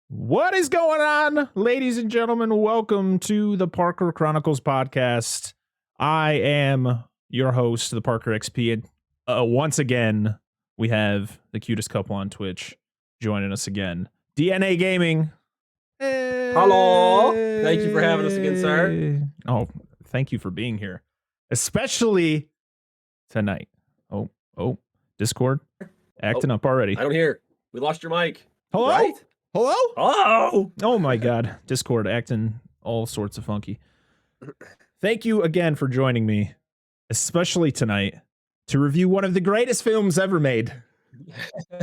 What is going on, ladies and gentlemen? Welcome to the Parker Chronicles podcast. I am your host, the Parker XP. And once again, we have the cutest couple on Twitch joining us again. DNA Gaming. Hello. Thank you for having us again, sir. Oh, thank you for being here. Especially tonight. Oh, Discord acting up already. I don't hear. We lost your mic. Hello? Right? Hello? Oh my God. Discord acting all sorts of funky. Thank you again for joining me, especially tonight, to review one of the greatest films ever made.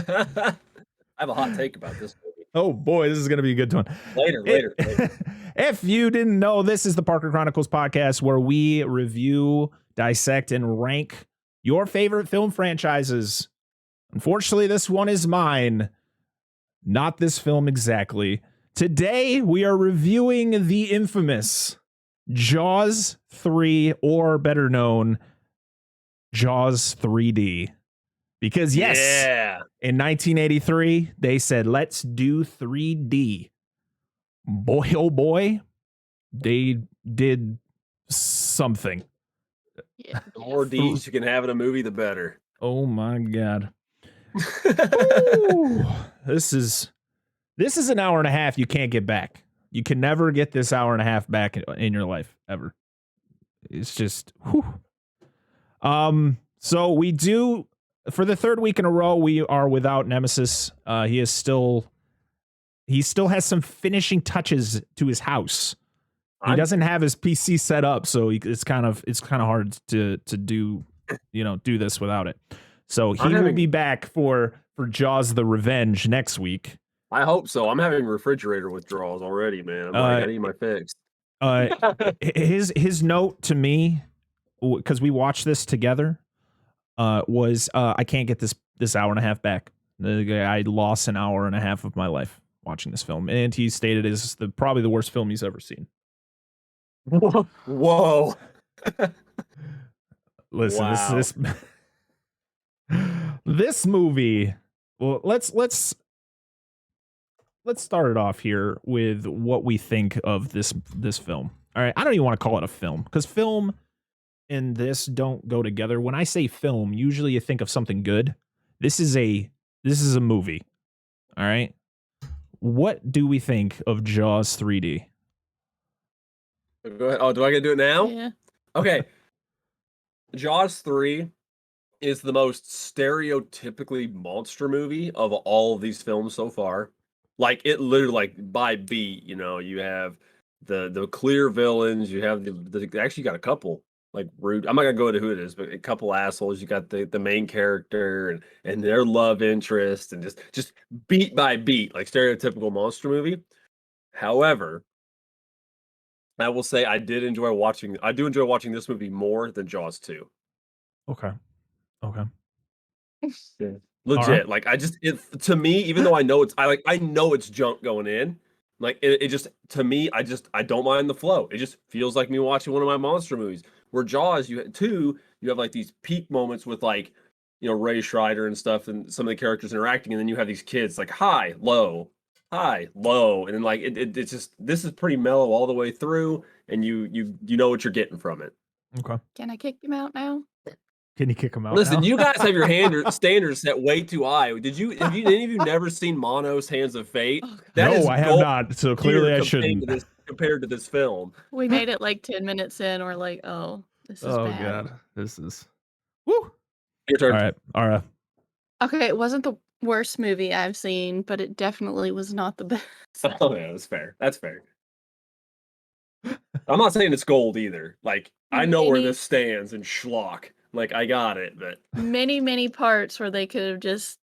I have a hot take about this movie. Oh boy, this is going to be a good one. Later. If you didn't know, this is the Parker Chronicles podcast where we review, dissect, and rank your favorite film franchises. Unfortunately, this one is mine. Not this film exactly. Today, we are reviewing the infamous Jaws 3, or better known, Jaws 3D. Because yes, in 1983, they said, let's do 3D. Boy, oh boy, they did something. Yeah. The more D's you can have in a movie, the better. Oh my God. Ooh, this is an hour and a half you can't get back. You can never get this hour and a half back in your life ever. It's just whew. So we do, for the third week in a row, we are without Nemesis. He still has some finishing touches to his house. He doesn't have his PC set up, so it's kind of hard to do this without it. So he will be back for Jaws the Revenge next week. I hope so. I'm having refrigerator withdrawals already, man. I need my fix. His note to me, because we watched this together, was I can't get this hour and a half back. I lost an hour and a half of my life watching this film, and he stated it is probably the worst film he's ever seen. Whoa. Listen, wow. This movie. Well, let's start it off here with what we think of this film. All right, I don't even want to call it a film because film and this don't go together. When I say film, usually you think of something good. This is a movie. All right. What do we think of Jaws 3D? Go ahead. Oh, do I get to do it now? Yeah. Okay. Jaws 3 is the most stereotypically monster movie of all of these films so far. Like, it literally, like, by beat, you have the clear villains, you have actually got a couple, like, rude, I'm not gonna go into who it is, but a couple assholes. You got the main character and their love interest, and just beat by beat, like stereotypical monster movie. However, I will say I do enjoy watching this movie more than Jaws 2. Okay. Yeah. Legit. Right. Like, to me, even though I know it's junk going in, like it just, to me, I don't mind the flow. It just feels like me watching one of my monster movies. Where Jaws, you have like these peak moments with, like, Ray Schreider and stuff, and some of the characters interacting, and then you have these kids like high, low, and then, like, it's just, this is pretty mellow all the way through, and you know what you're getting from it. Okay. Can I kick him out now? Can you kick him out? Listen, now? You guys have your standards set way too high. Have any of you never seen Mono's Hands of Fate? Oh, no, I have not. So clearly I shouldn't. Compared to this film. We made it like 10 minutes in. We're like, oh, this is bad. Oh God, this is. Woo. Your turn. All right, Ara. Okay, it wasn't the worst movie I've seen, but it definitely was not the best. Oh yeah, that's fair. I'm not saying it's gold either. Like, I know where this stands in schlock. Like, I got it, but many parts where they could have just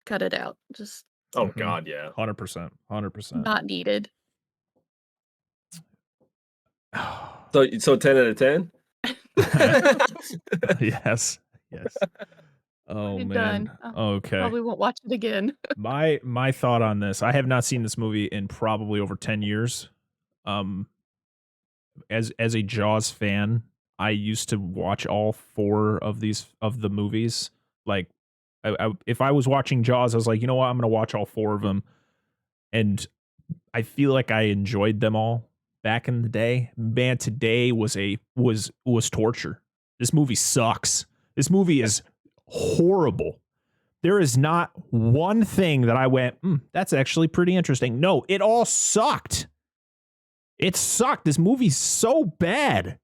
cut it out. Just God, yeah, 100%. Not needed. So 10 out of 10. Yes. Oh I'm man. done. Okay. Probably won't watch it again. My thought on this. I have not seen this movie in probably over 10 years. as a Jaws fan, I used to watch all 4 of the movies. Like, if I was watching Jaws, I was like, you know what, I'm gonna watch all 4 of them, and I feel like I enjoyed them all back in the day. Man, today was torture. This movie sucks. This movie is horrible. There is not one thing that I went, that's actually pretty interesting. No, it all sucked. It sucked. This movie's so bad.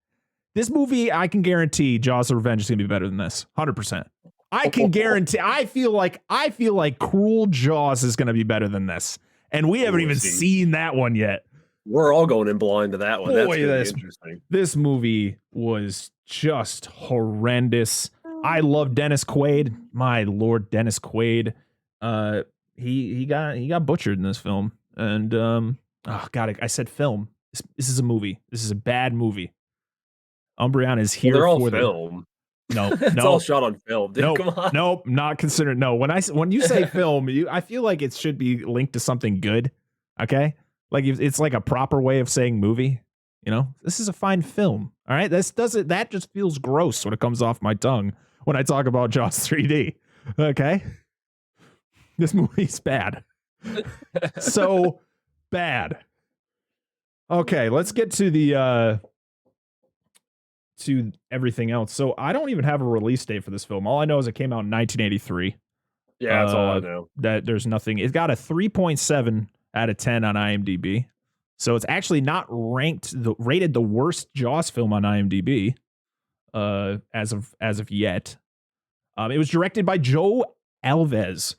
This movie, I can guarantee Jaws of Revenge is going to be better than this. 100%. I can guarantee. I feel like Cruel Jaws is going to be better than this. And we haven't even seen that one yet. We're all going in blind to that one. That's going to be interesting. This movie was just horrendous. I love Dennis Quaid. My Lord, Dennis Quaid. He got butchered in this film. And I said film. This is a movie. This is a bad movie. Umbreon is here for film. No, it's all shot on film. Dude, come on. Nope, not considered. No, when you say film, I feel like it should be linked to something good. Okay, like it's like a proper way of saying movie. You know, this is a fine film. All right, that just feels gross when it comes off my tongue when I talk about Jaws 3D. Okay, this movie's bad. So bad. Okay, let's get to the to everything else. So I don't even have a release date for this film. All I know is it came out in 1983. Yeah, that's all I know. That there's nothing. It got a 3.7 out of 10 on IMDb. So it's actually not rated the worst Jaws film on IMDb as of yet. It was directed by Joe Alves.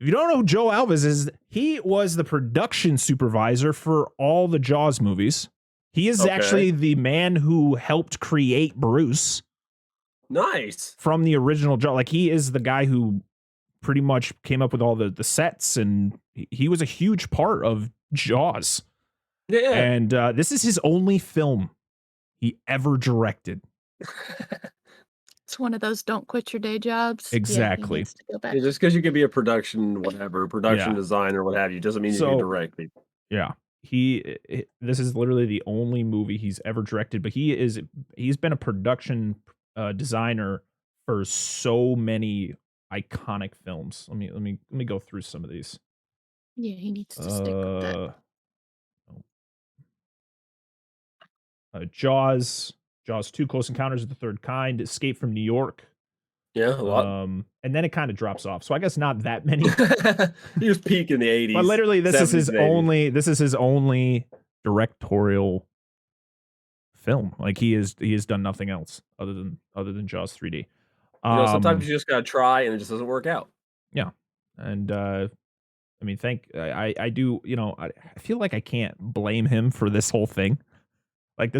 If you don't know who Joe Alves is, he was the production supervisor for all the Jaws movies. He is actually the man who helped create Bruce. Nice. From the original Jaws. Like, he is the guy who pretty much came up with all the sets, and he was a huge part of Jaws. Yeah. And this is his only film he ever directed. It's one of those don't quit your day jobs. Exactly. Yeah, just because you could be a production designer, what have you, doesn't mean you can direct people. Yeah. This is literally the only movie he's ever directed, but he's been a production designer for so many iconic films. Let me go through some of these. Yeah, he needs to stick with that. Jaws 2, Close Encounters of the Third Kind, Escape from New York. Yeah, a lot. And then it kind of drops off. So I guess not that many. He was peak in the 80s. But literally, this is his only directorial film. Like, he has done nothing else other than Jaws 3D. Sometimes you just gotta try and it just doesn't work out. Yeah. And I I do, I feel like I can't blame him for this whole thing. Like,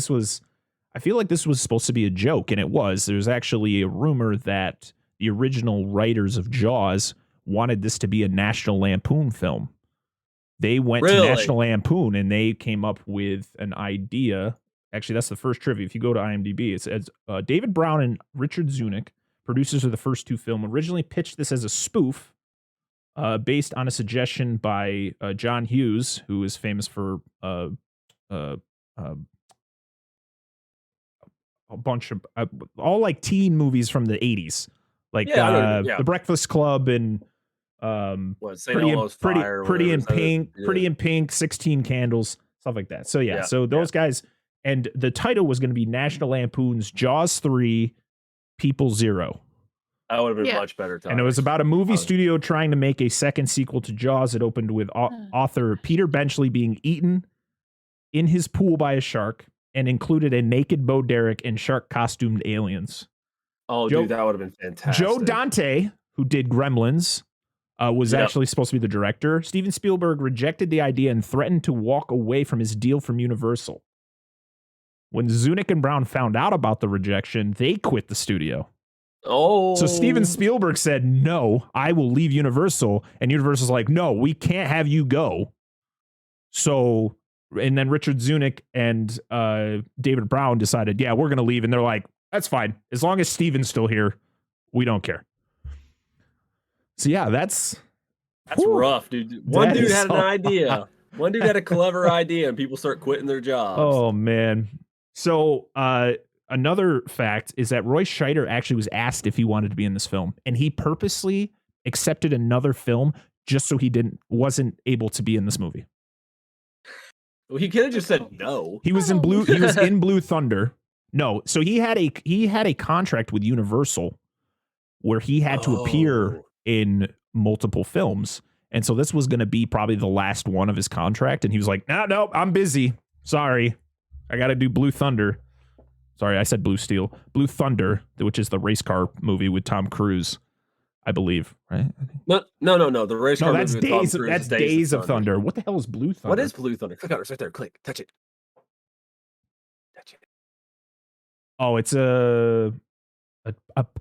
I feel like this was supposed to be a joke, and it was. There's actually a rumor that the original writers of Jaws wanted this to be a National Lampoon film. They went to National Lampoon, and they came up with an idea. Actually, that's the first trivia. If you go to IMDb, it says David Brown and Richard Zunick, producers of the first 2 films, originally pitched this as a spoof based on a suggestion by John Hughes, who is famous for a bunch of all like teen movies from the 80s, like The Breakfast Club and Pretty in Pink, 16 Candles, stuff like that. So so those guys, and the title was going to be National Lampoon's Jaws 3 People Zero. That would have been much better time. And it was about a movie studio trying to make a second sequel to Jaws. It opened with author Peter Benchley being eaten in his pool by a shark, and included a naked Bo Derek and shark-costumed aliens. Oh, dude, that would have been fantastic. Joe Dante, who did Gremlins, was actually supposed to be the director. Steven Spielberg rejected the idea and threatened to walk away from his deal from Universal. When Zunick and Brown found out about the rejection, they quit the studio. Oh. So Steven Spielberg said, no, I will leave Universal. And Universal's like, no, we can't have you go. So... And then Richard Zunick and David Brown decided, we're going to leave. And they're like, that's fine. As long as Steven's still here, we don't care. So, that's rough, dude. One dude had an idea. One dude had a clever idea, and people start quitting their jobs. Oh, man. So another fact is that Roy Scheider actually was asked if he wanted to be in this film, and he purposely accepted another film just so he wasn't able to be in this movie. Well, he could have just said no. He was in Blue. He was in Blue Thunder. No, so he had a contract with Universal where he had to appear in multiple films, and so this was going to be probably the last one of his contract. And he was like, "No, I'm busy. Sorry, I got to do Blue Thunder." Sorry, I said Blue Steel. Blue Thunder, which is the race car movie with Tom Cruise, I believe, right? No. The race car that's movie with Tom Cruise that's is Days of Thunder. What the hell is Blue Thunder? What is Blue Thunder? Click on it. It's right there. Click. Touch it. Touch it. Oh, it's a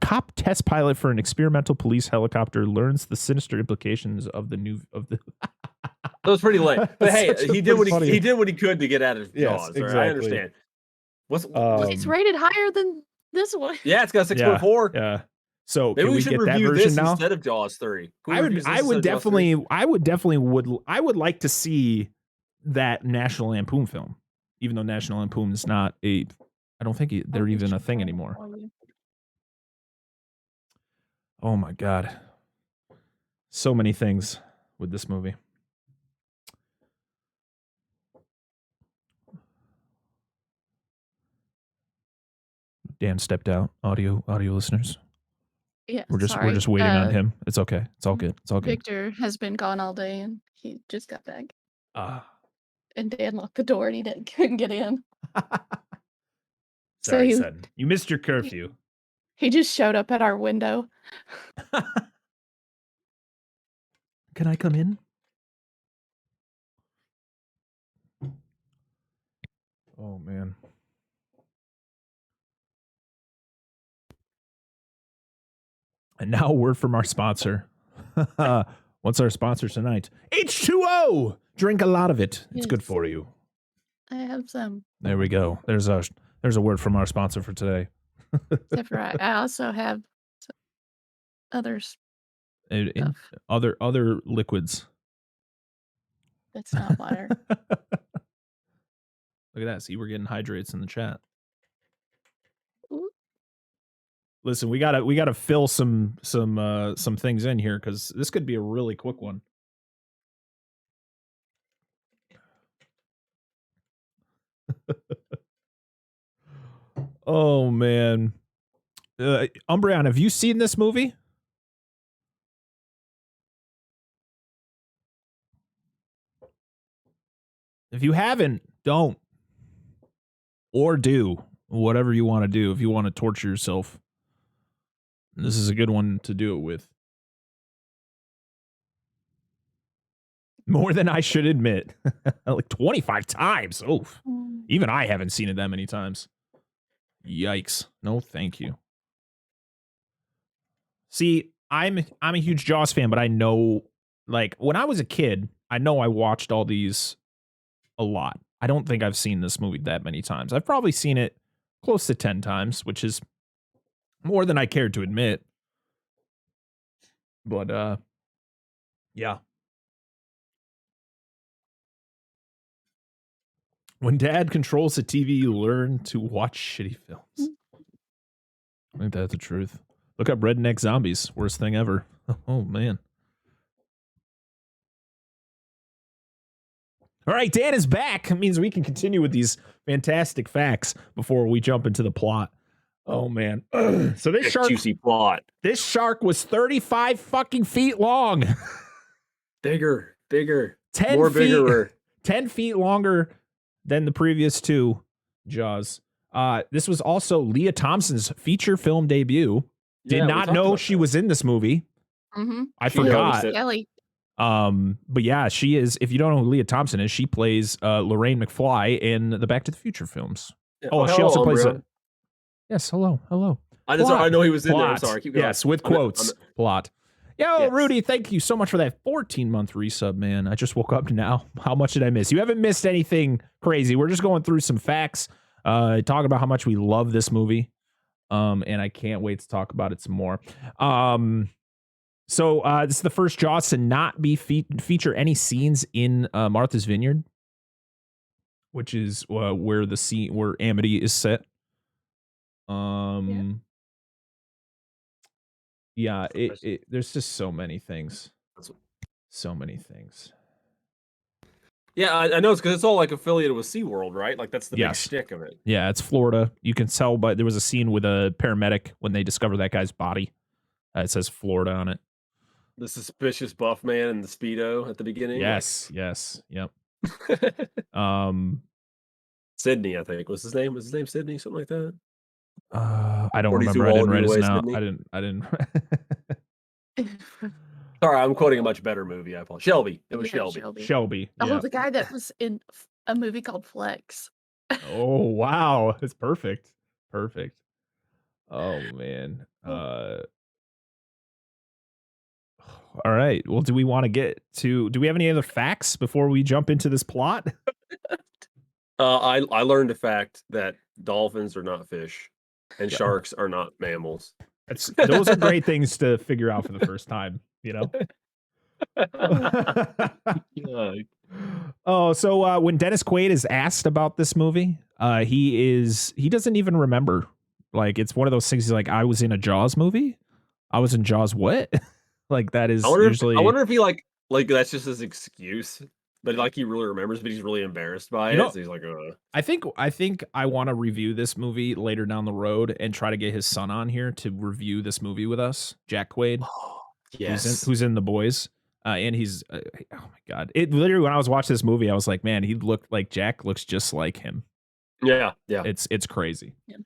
cop test pilot for an experimental police helicopter learns the sinister implications of the. That was pretty late, but hey, he did what he could to get out of Yes, Jaws. exactly. I understand. It's rated higher than this one. Yeah, it's got 6.4. Yeah. So maybe we should get that review version this now instead of Jaws 3. I would like to see that National Lampoon film, even though National Lampoon is not I don't think they're even a thing anymore. Oh my God. So many things with this movie. Dan stepped out. Audio listeners. Yeah, We're just waiting on him. It's okay. It's all good. It's all good. Victor has been gone all day and he just got back. And Dan locked the door and he couldn't get in. Sorry, son. You missed your curfew. He just showed up at our window. Can I come in? Oh man. And now a word from our sponsor. What's our sponsor tonight? H2O! Drink a lot of it. It's good for you. I have some. There we go. There's a word from our sponsor for today. Except for I also have others. Other liquids. That's not water. Look at that. See, we're getting hydrates in the chat. Ooh. Listen, we gotta fill some things in here because this could be a really quick one. Oh man, Umbreon, have you seen this movie? If you haven't, don't. Or do whatever you want to do if you want to torture yourself. This is a good one to do it with. More than I should admit. Like 25 times. Oh, even I haven't seen it that many times. Yikes. No, thank you. See, I'm a huge Jaws fan, but I know, like, when I was a kid, I know I watched all these a lot. I don't think I've seen this movie that many times. I've probably seen it close to 10 times, which is more than I cared to admit. But, yeah. When dad controls the TV, you learn to watch shitty films. I think that's the truth. Look up Redneck Zombies. Worst thing ever. Oh, man. All right, Dan is back. It means we can continue with these fantastic facts before we jump into the plot. Oh, man. So this shark... Juicy plot. This shark was 35 fucking feet long. Bigger. 10 More feet, bigger. 10 feet longer than the previous two Jaws. This was also Leah Thompson's feature film debut. Did not know she was in this movie. Mm-hmm. I forgot. Ellie. But yeah, she is. If you don't know who Leah Thompson is, she plays Lorraine McFly in the Back to the Future films. Yeah. Oh, she also plays it. Yes, hello. I know he was in there. I'm sorry. Keep going. Yes, with quotes. Plot. Yo, yes. Rudy, thank you so much for that 14-month resub, man. I just woke up now. How much did I miss? You haven't missed anything crazy. We're just going through some facts, talking about how much we love this movie. And I can't wait to talk about it some more. So this is the first Jaws to not be feature any scenes in Martha's Vineyard. which is where the scene where Amity is set. Yeah, there's just so many things. So many things. Yeah, I know it's because it's all like affiliated with SeaWorld, right? Like that's the big shtick of it. Yeah, it's Florida. You can tell, but there was a scene with a paramedic when they discover that guy's body. It says Florida on it. The suspicious buff man in the Speedo at the beginning. Yes, yep. Sydney, I think was his name. Was his name Sydney? Something like that. I don't remember. I didn't write his name out. I didn't. Sorry, I'm quoting a much better movie. I apologize. Shelby. It was Shelby. Shelby. Oh, the guy that was in a movie called Flex. Oh wow, it's perfect. Perfect. Oh man. All right. Well, do we want to get to? Do we have any other facts before we jump into this plot? I learned a fact that dolphins are not fish, and sharks are not mammals. Those are great things to figure out for the first time. You know. Oh, so when Dennis Quaid is asked about this movie, he doesn't even remember. Like it's one of those things. He's like, I was in a Jaws movie. I was in Jaws. What? Like that is usually. I wonder if he like that's just his excuse, but like he really remembers, but he's really embarrassed by it. So he's like, I think I want to review this movie later down the road and try to get his son on here to review this movie with us, Jack Quaid. Yes, who's in The Boys. And he's, oh my God. It literally, when I was watching this movie, I was like, man, he looked like Jack looks just like him. Yeah. It's crazy. Yeah.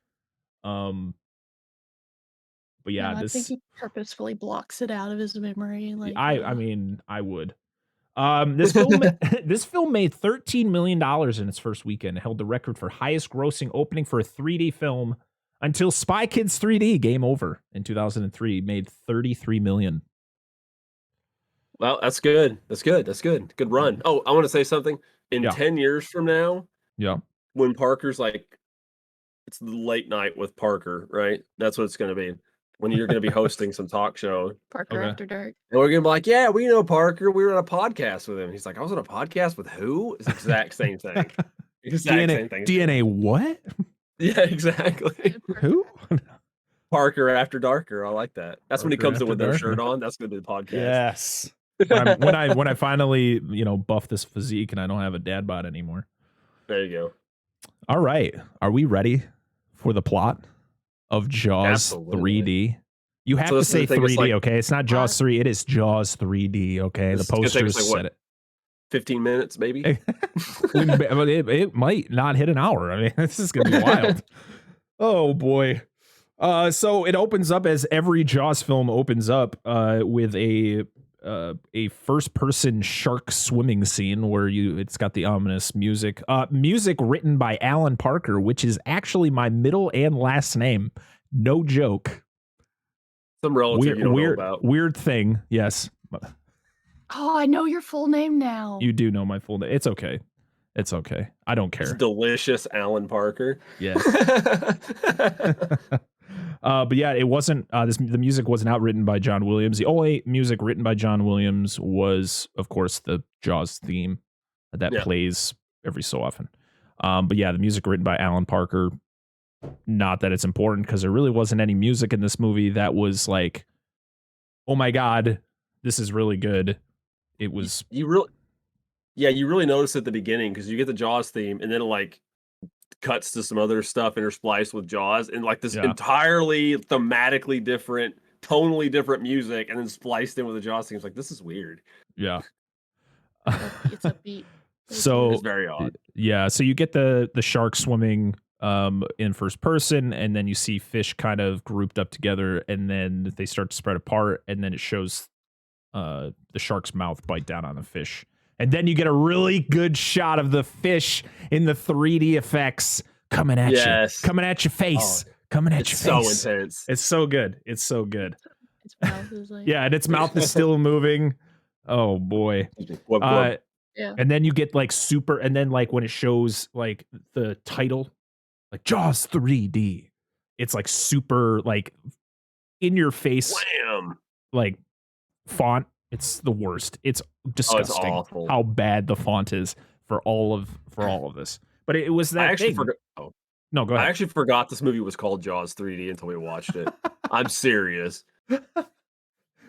But yeah, I think he purposefully blocks it out of his memory. Like I mean, I would. This film made $13 million in its first weekend, held the record for highest grossing opening for a 3D film until Spy Kids 3D Game Over in 2003 made $33 million. Well, that's good. Good run. Oh, I want to say something. In 10 years from now, when Parker's like, it's the late night with Parker, right? That's what it's going to be. When you're going to be hosting some talk show. Parker After Dark. And we're going to be like, yeah, we know Parker. We were on a podcast with him. He's like, I was on a podcast with who? It's the exact same thing. Same thing. DNA what? Yeah, exactly. Who? Parker After Darker. I like that. That's Parker when he comes in with no shirt on. That's going to be the podcast. Yes. when I finally, buff this physique and I don't have a dad bod anymore. There you go. All right. Are we ready for the plot of Jaws Absolutely. 3D? You have to say 3D, okay? It's not Jaws 3. It is Jaws 3D, okay? The posters said it. 15 minutes, maybe? it might not hit an hour. I mean, this is going to be wild. Oh, boy. So it opens up as every Jaws film opens up with a first-person shark swimming scene where it's got the ominous music. Music written by Alan Parker, which is actually my middle and last name. No joke. Some relative you don't know about. Weird thing, yes. Oh, I know your full name now. You do know my full name. It's okay. I don't care. It's delicious, Alan Parker. Yes. But yeah, it wasn't. The music was not written by John Williams. The only music written by John Williams was, of course, the Jaws theme that plays every so often. But yeah, the music written by Alan Parker. Not that it's important because there really wasn't any music in this movie that was like, oh my God, this is really good. It was. You really notice at the beginning because you get the Jaws theme and then it like cuts to some other stuff interspliced with Jaws and like this entirely thematically different, tonally different music and then spliced in with the Jaws theme. It's like, this is weird. Yeah. It's a beat. So it's very odd. Yeah. So you get the shark swimming in first person and then you see fish kind of grouped up together and then they start to spread apart and then it shows the shark's mouth bite down on the fish. And then you get a really good shot of the fish in the 3D effects coming at you. Coming at your face. Coming at your face. It's so intense. It's so good. Its mouth is like... Yeah, and its mouth is still moving. Oh, boy. Yeah. And then you get like super... And then like when it shows like the title, like Jaws 3D, it's like super like in your face. Wham! Like font. It's the worst. It's disgusting it's awful. How bad the font is for all of this. But it was that I actually thing. forgot. Oh, No, go ahead. I actually forgot this movie was called Jaws 3D until we watched it. I'm serious.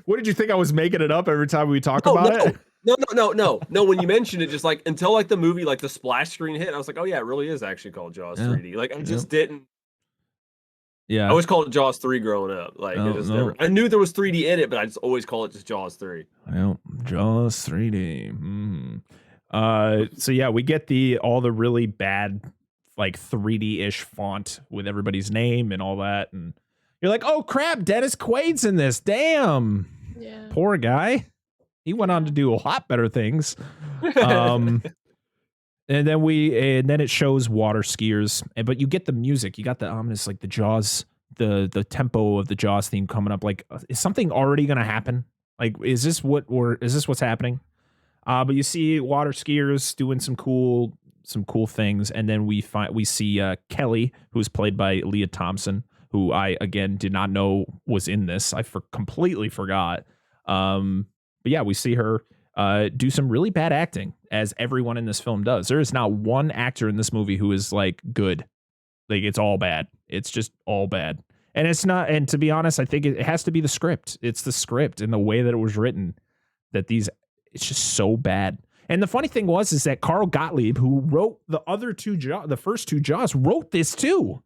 What did you think I was making it up every time we talk about it? No. When you mentioned it, just like until like the movie, like the splash screen hit, I was like, oh yeah, it really is actually called Jaws 3D. Like I just didn't. Yeah. I always called it Jaws 3 growing up. Like No. I knew there was 3D in it, but I just always call it just Jaws 3. Well, Jaws 3D. So yeah, we get all the really bad like 3D-ish font with everybody's name and all that, and you're like, oh crap, Dennis Quaid's in this. Damn. Yeah. Poor guy. He went on to do a lot better things. And then it shows water skiers, but you get the music. You got the ominous, like the Jaws, the tempo of the Jaws theme coming up. Like, is something already going to happen? Like, is this what's happening? But you see water skiers doing some cool things, and then we see Kelly, who's played by Leah Thompson, who I again did not know was in this. I completely forgot. But yeah, we see her do some really bad acting, as everyone in this film does. There is not one actor in this movie who is like good. Like, it's all bad. It's just all bad. And it's not, and to be honest, I think it has to be the script. It's the script and the way that it was written it's just so bad. And the funny thing is that Carl Gottlieb, who wrote the first two Jaws, wrote this too.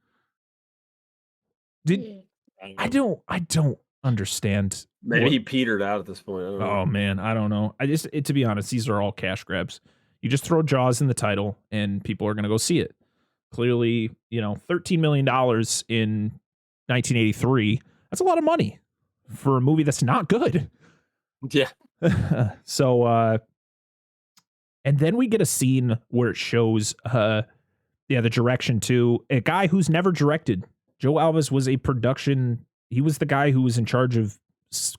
I don't understand. Maybe he petered out at this point. I don't know. Oh man, I don't know. To be honest, these are all cash grabs. You just throw Jaws in the title and people are going to go see it. Clearly, $13 million in 1983. That's a lot of money for a movie that's not good. Yeah. So, and then we get a scene where it shows, the direction to a guy who's never directed. Joe Alves was he was the guy who was in charge of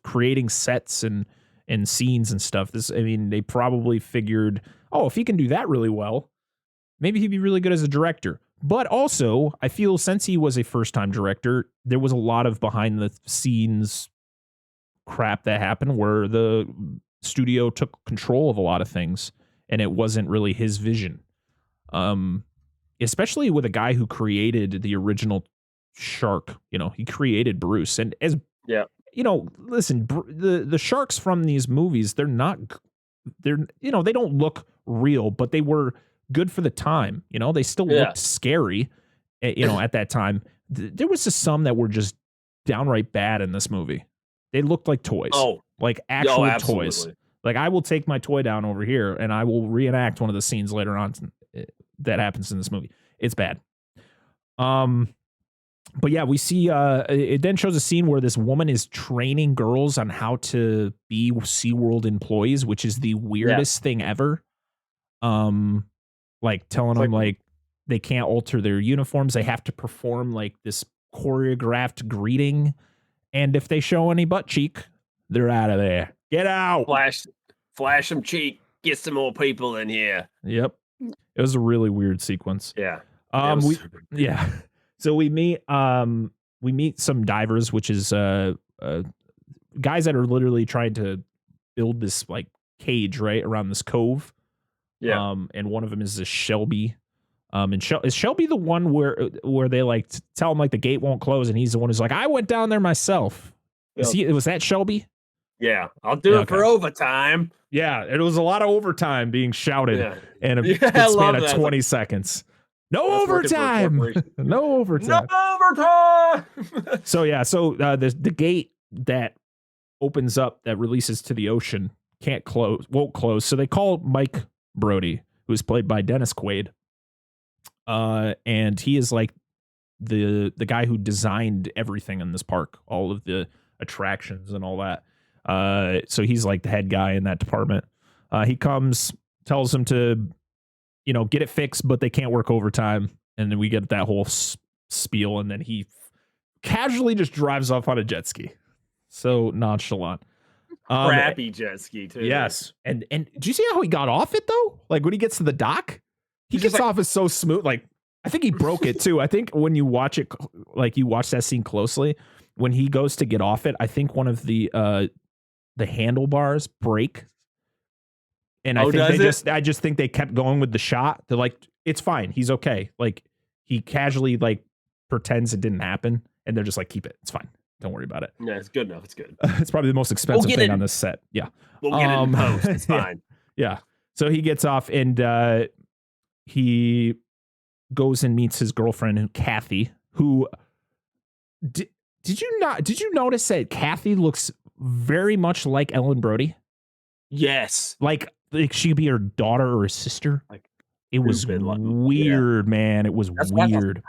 creating sets and scenes and stuff. They probably figured, oh, if he can do that really well, maybe he'd be really good as a director. But also, I feel since he was a first-time director, there was a lot of behind-the-scenes crap that happened where the studio took control of a lot of things, and it wasn't really his vision. Especially with a guy who created the original shark. He created Bruce. And as listen, the sharks from these movies, they don't look real, but they were good for the time. They still looked scary, at that time. There was just some that were just downright bad in this movie. They looked like toys. Like actual toys. Like, I will take my toy down over here and I will reenact one of the scenes later on that happens in this movie. It's bad. But yeah, we see it then shows a scene where this woman is training girls on how to be SeaWorld employees, which is the weirdest thing ever. Like telling them like they can't alter their uniforms. They have to perform like this choreographed greeting. And if they show any butt cheek, they're out of there. Get out. Flash some cheek. Get some more people in here. Yep. It was a really weird sequence. Yeah. So we meet some divers, which is guys that are literally trying to build this like cage right around this cove. Yeah. And one of them is this Shelby. And is Shelby the one where they like tell him like the gate won't close, and he's the one who's like, I went down there myself. Was that Shelby? Yeah, I'll do it for overtime. Yeah, it was a lot of overtime being shouted in a span of 20 seconds. No overtime. No overtime. So the gate that opens up that releases to the ocean won't close. So they call Mike Brody, who's played by Dennis Quaid. And he is like the guy who designed everything in this park, all of the attractions and all that. So he's like the head guy in that department. He comes, tells him to, get it fixed, but they can't work overtime. And then we get that whole spiel, and then he casually just drives off on a jet ski. So nonchalant. Crappy jet ski too. Yes. And do you see how he got off it though? Like when he gets to the dock, he gets off it so smooth. Like I think he broke it too. I think when you watch it, like you watch that scene closely, when he goes to get off it, I think one of the handlebars break. And I just think they kept going with the shot. They're like, it's fine. He's okay. Like he casually like pretends it didn't happen, and they're just like, keep it. It's fine. Don't worry about it. Yeah, it's good enough. It's good. It's probably the most expensive thing on this set. Yeah. We'll get it in post. It's fine. Yeah. So he gets off and he goes and meets his girlfriend, Kathy, who did you notice that Kathy looks very much like Ellen Brody? Yes. Like she could be her daughter or her sister. Like it was weird, man. It was weird.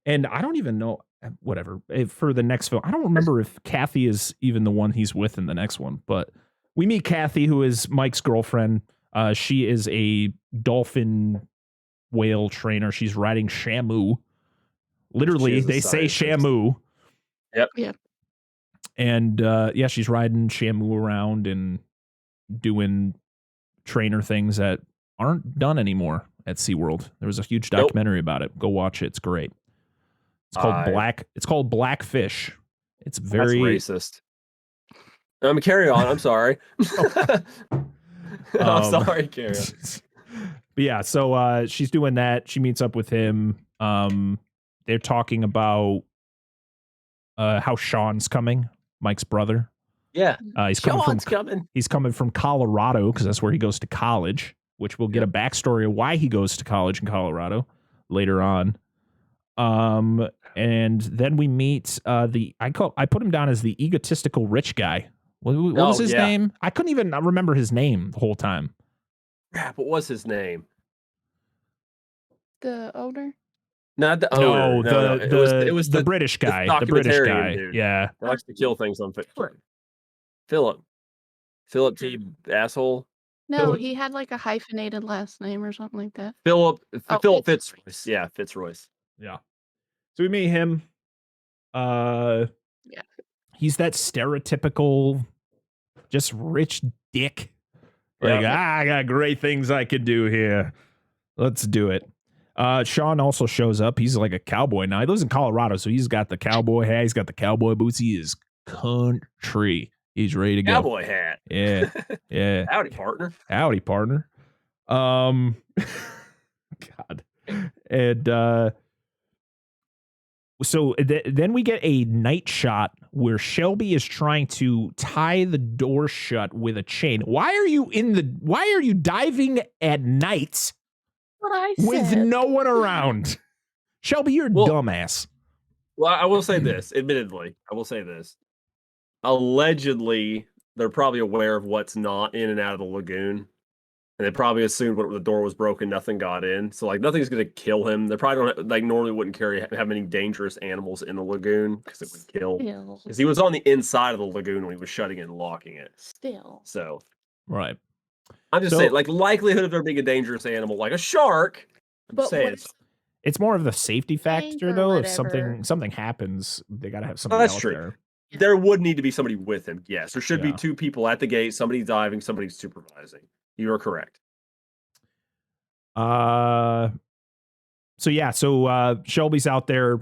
And I don't even know. Whatever. For the next film, I don't remember if Kathy is even the one he's with in the next one, but we meet Kathy, who is Mike's girlfriend. She is a dolphin whale trainer. She's riding Shamu. Literally, they say Shamu. Yep. And she's riding Shamu around and doing trainer things that aren't done anymore at SeaWorld. There was a huge documentary about it. Go watch it. It's great. It's called Blackfish. It's very racist. Carry on. I'm sorry. I'm sorry, carry on. But yeah, so she's doing that. She meets up with him. They're talking about how Sean's coming, Mike's brother. Yeah, he's coming from Colorado because that's where he goes to college. Which we'll get a backstory of why he goes to college in Colorado later on. And then we meet I put him down as the egotistical rich guy. What was his name? I couldn't even remember his name the whole time. Crap, what was his name? The owner? Not the owner. No, it was the British guy. The British guy. Dude. Yeah. He likes to kill things on Philip. Philip T. Asshole. No, he had like a hyphenated last name or something like that. Philip Fitzroyce. Yeah, Fitzroyce. Yeah. So we meet him. He's that stereotypical, just rich dick. Like, I got great things I could do here. Let's do it. Sean also shows up. He's like a cowboy now. He lives in Colorado, so he's got the cowboy hat. He's got the cowboy boots. He is country. He's ready to go. Cowboy hat. Yeah. Yeah. Howdy, partner. Howdy, partner. God. And so then we get a night shot where Shelby is trying to tie the door shut with a chain. Why are you diving at night with no one around? Shelby, you're a dumbass. Well, I will say this, admittedly. Allegedly, they're probably aware of what's not in and out of the lagoon. And they probably assumed when the door was broken, nothing got in. So, like, nothing's going to kill him. They probably don't, like, normally wouldn't have any dangerous animals in the lagoon because it would kill. Because he was on the inside of the lagoon when he was shutting it and locking it. So. Right. I'm just saying, like, likelihood of there being a dangerous animal, like a shark. It's more of the safety factor, though. If something happens, they got to have somebody out there. There would need to be somebody with him. Yes, there should be two people at the gate, somebody diving, somebody supervising. You are correct. So Shelby's out there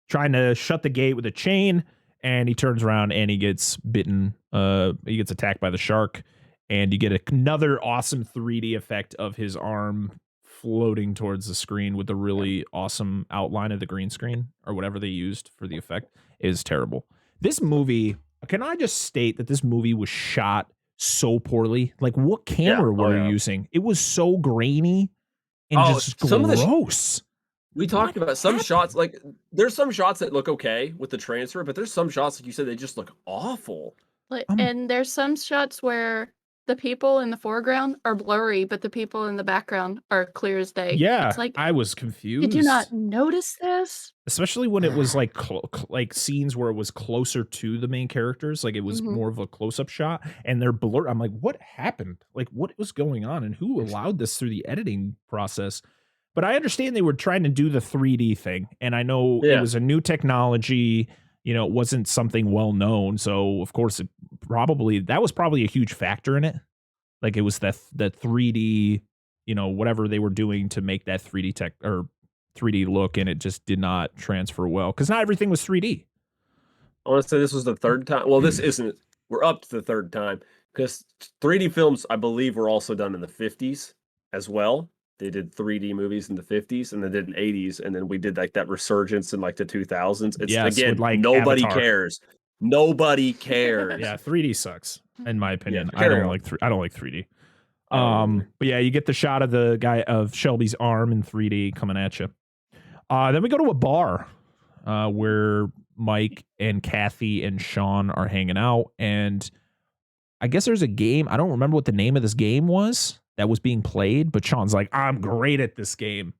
trying to shut the gate with a chain, and he turns around and he gets bitten. He gets attacked by the shark, and you get another awesome 3D effect of his arm floating towards the screen with the really awesome outline of the green screen or whatever they used for the effect. Is terrible. This movie, can I just state that this movie was shot so poorly? Like, what camera were you using? It was so grainy and just gross. We talked about some shots, like, there's some shots that look okay with the transfer, but there's some shots, like you said, they just look awful. And there's some shots where the people in the foreground are blurry, but the people in the background are clear as day. Yeah, it's like, I was confused. Did you not notice this? Especially when it was like like scenes where it was closer to the main characters, like it was more of a close-up shot, and they're blurred. I'm like, what happened? Like, what was going on, and who allowed this through the editing process? But I understand they were trying to do the 3D thing, and I know it was a new technology. You know, it wasn't something well known, so of course, that was probably a huge factor in it. Like, it was that 3D, you know, whatever they were doing to make that 3D tech or 3D look, and it just did not transfer well because not everything was 3D. I want to say this was the third time. Well, this isn't. We're up to the third time because 3D films, I believe, were also done in the 50s as well. they did 3D movies in the 50s and they did in 80s, and then we did like that resurgence in like the 2000s. It's Yes, again, with, like, nobody Avatar. cares. Nobody cares. Yeah, 3D sucks in my opinion. Yeah, I don't carry on. like I don't like 3D. I don't either. But yeah, you get the shot of the guy of Shelby's arm in 3D coming at you. Then we go to a bar where Mike and Kathy and Sean are hanging out, and I guess there's a game. I don't remember what the name of this game was that was being played, but Sean's like, I'm great at this game.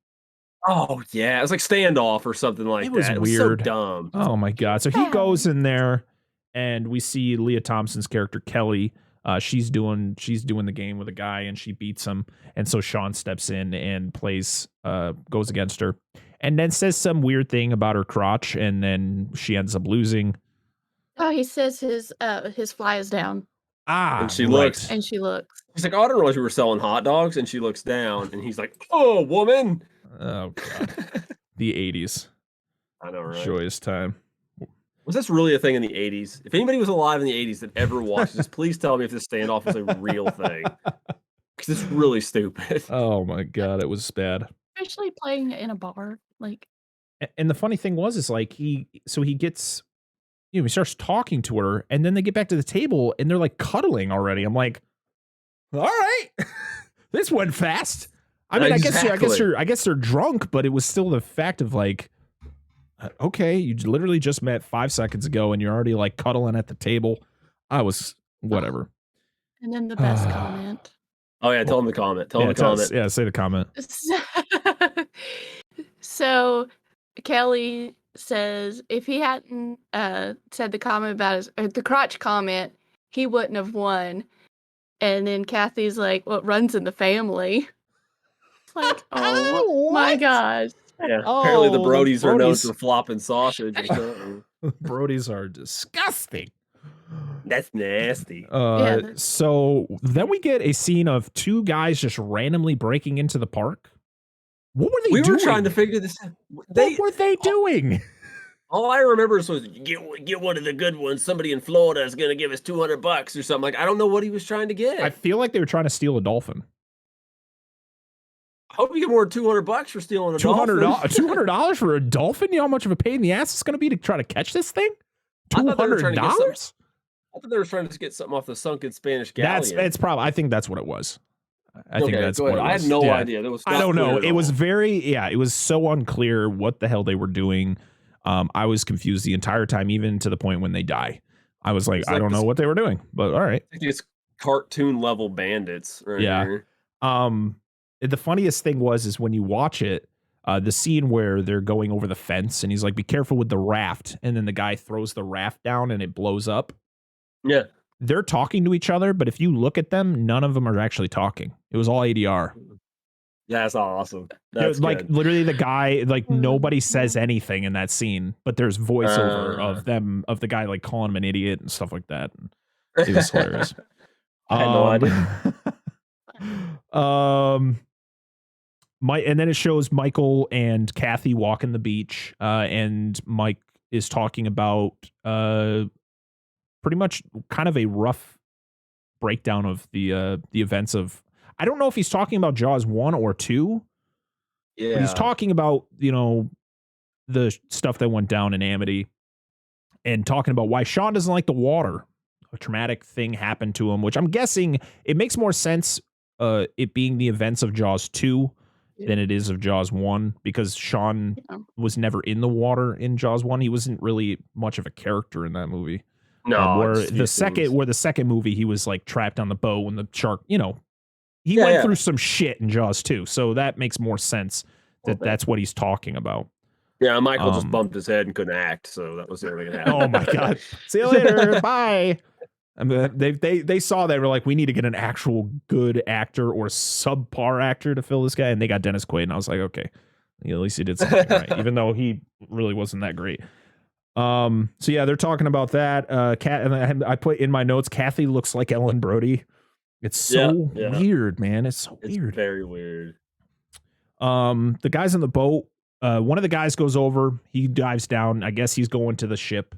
Oh yeah, it was like Standoff or something like It was that. weird. It was so dumb. Oh my God. So he goes in there and we see Leah Thompson's character, Kelly. She's doing the game with a guy and she beats him. And so Sean steps in and goes against her and then says some weird thing about her crotch. And then she ends up losing. Oh, he says his fly is down. And she right. looks. And she looks. He's like, oh, I didn't realize we were selling hot dogs. And she looks down and he's like, oh, woman. Oh God. The 80s. I know, right? Joyous time. Was this really a thing in the 80s? If anybody was alive in the 80s that ever watched this, please tell me if this standoff is a real thing. Because it's really stupid. Oh my God. It was bad. Especially playing in a bar. Like, and the funny thing is like he gets, he starts talking to her and then they get back to the table and they're like cuddling already. I'm like, all right, this went fast. I mean, Exactly. I guess they're drunk, but it was still the fact of like, okay, you literally just met 5 seconds ago and you're already like cuddling at the table. I was whatever. and then the best comment. Oh yeah, tell him the comment. Tell him the comment. Yeah, say the comment. So Kelly says if he hadn't said the comment about the crotch comment, he wouldn't have won. And then Kathy's like, "What runs in the family?" It's like, oh my gosh. Yeah, apparently the Brodies are known Brodies. for flopping sausage or something. Brodies are disgusting. That's nasty. So then we get a scene of 2 guys just randomly breaking into the park. What were they doing? We were trying to figure this out. What were they doing? All I remember was get one of the good ones. Somebody in Florida is going to give us $200 or something. Like, I don't know what he was trying to get. I feel like they were trying to steal a dolphin. I hope you get more than $200 for stealing a dolphin. $200 for a dolphin? You know how much of a pain in the ass it's going to be to try to catch this thing? $200? I thought they were trying to get something off the sunken Spanish galleon. It's probably. I think that's what it was. I think that's what it was. I had no idea. That was. I don't know. It was it was so unclear what the hell they were doing. I was confused the entire time, even to the point when they die. I was like, I don't know what they were doing, but all right. It's cartoon level bandits. Right here. The funniest thing is when you watch it, the scene where they're going over the fence and he's like, be careful with the raft. And then the guy throws the raft down and it blows up. Yeah. They're talking to each other, but if you look at them, none of them are actually talking. It was all ADR. Yeah, that's awesome. That's like good. literally the guy, like nobody says anything in that scene, but there's voiceover of the guy like calling him an idiot and stuff like that. And it was hilarious. I had no idea. And then it shows Michael and Kathy walking the beach, and Mike is talking about pretty much kind of a rough breakdown of the events of. I don't know if he's talking about Jaws 1 or 2. Yeah, but he's talking about the stuff that went down in Amity, and talking about why Sean doesn't like the water. A traumatic thing happened to him, which I'm guessing it makes more sense. It being the events of Jaws 2 than it is of Jaws 1, because Sean was never in the water in Jaws 1. He wasn't really much of a character in that movie. No, where the second movie he was like trapped on the boat when the shark, he went through some shit in Jaws 2. So that makes more sense that that's what he's talking about. Yeah, Michael just bumped his head and couldn't act, so that was the only thing that happened. Oh my God. See you later. Bye. I mean, they saw that, were like, we need to get an actual good actor or subpar actor to fill this guy, and they got Dennis Quaid, and I was like, okay, at least he did something right, even though he really wasn't that great. So yeah, they're talking about that. And I put in my notes, Kathy looks like Ellen Brody. It's so weird, man. It's so weird. It's very weird. The guys on the boat. One of the guys goes over. He dives down. I guess he's going to the ship,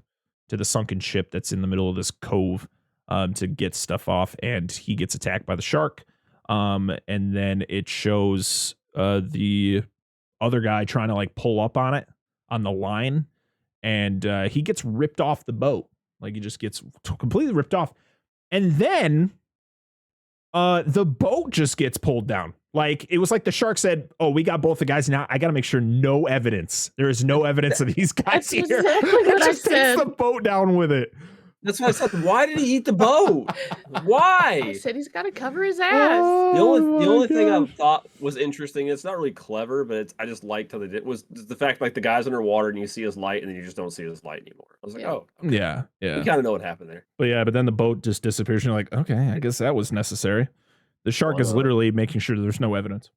to the sunken ship that's in the middle of this cove. To get stuff off, and he gets attacked by the shark. And then it shows the other guy trying to like pull up on it on the line, and he gets ripped off the boat. Like he just gets completely ripped off, and then the boat just gets pulled down. Like it was like the shark said, "Oh, we got both the guys now. I got to make sure no evidence. There is no evidence of these guys That's here." exactly what I just said. takes the boat down with it. That's why I said, why did he eat the boat? Why? I said he's got to cover his ass. The only thing I gosh. thought was interesting, it's not really clever, but I just liked how they did, was the fact like the guy's underwater and you see his light and then you just don't see his light anymore. I was like, Yeah. oh, Yeah, you yeah. kind of know what happened there. But then the boat just disappears. And you're like, okay, I guess that was necessary. The shark is literally making sure there's no evidence.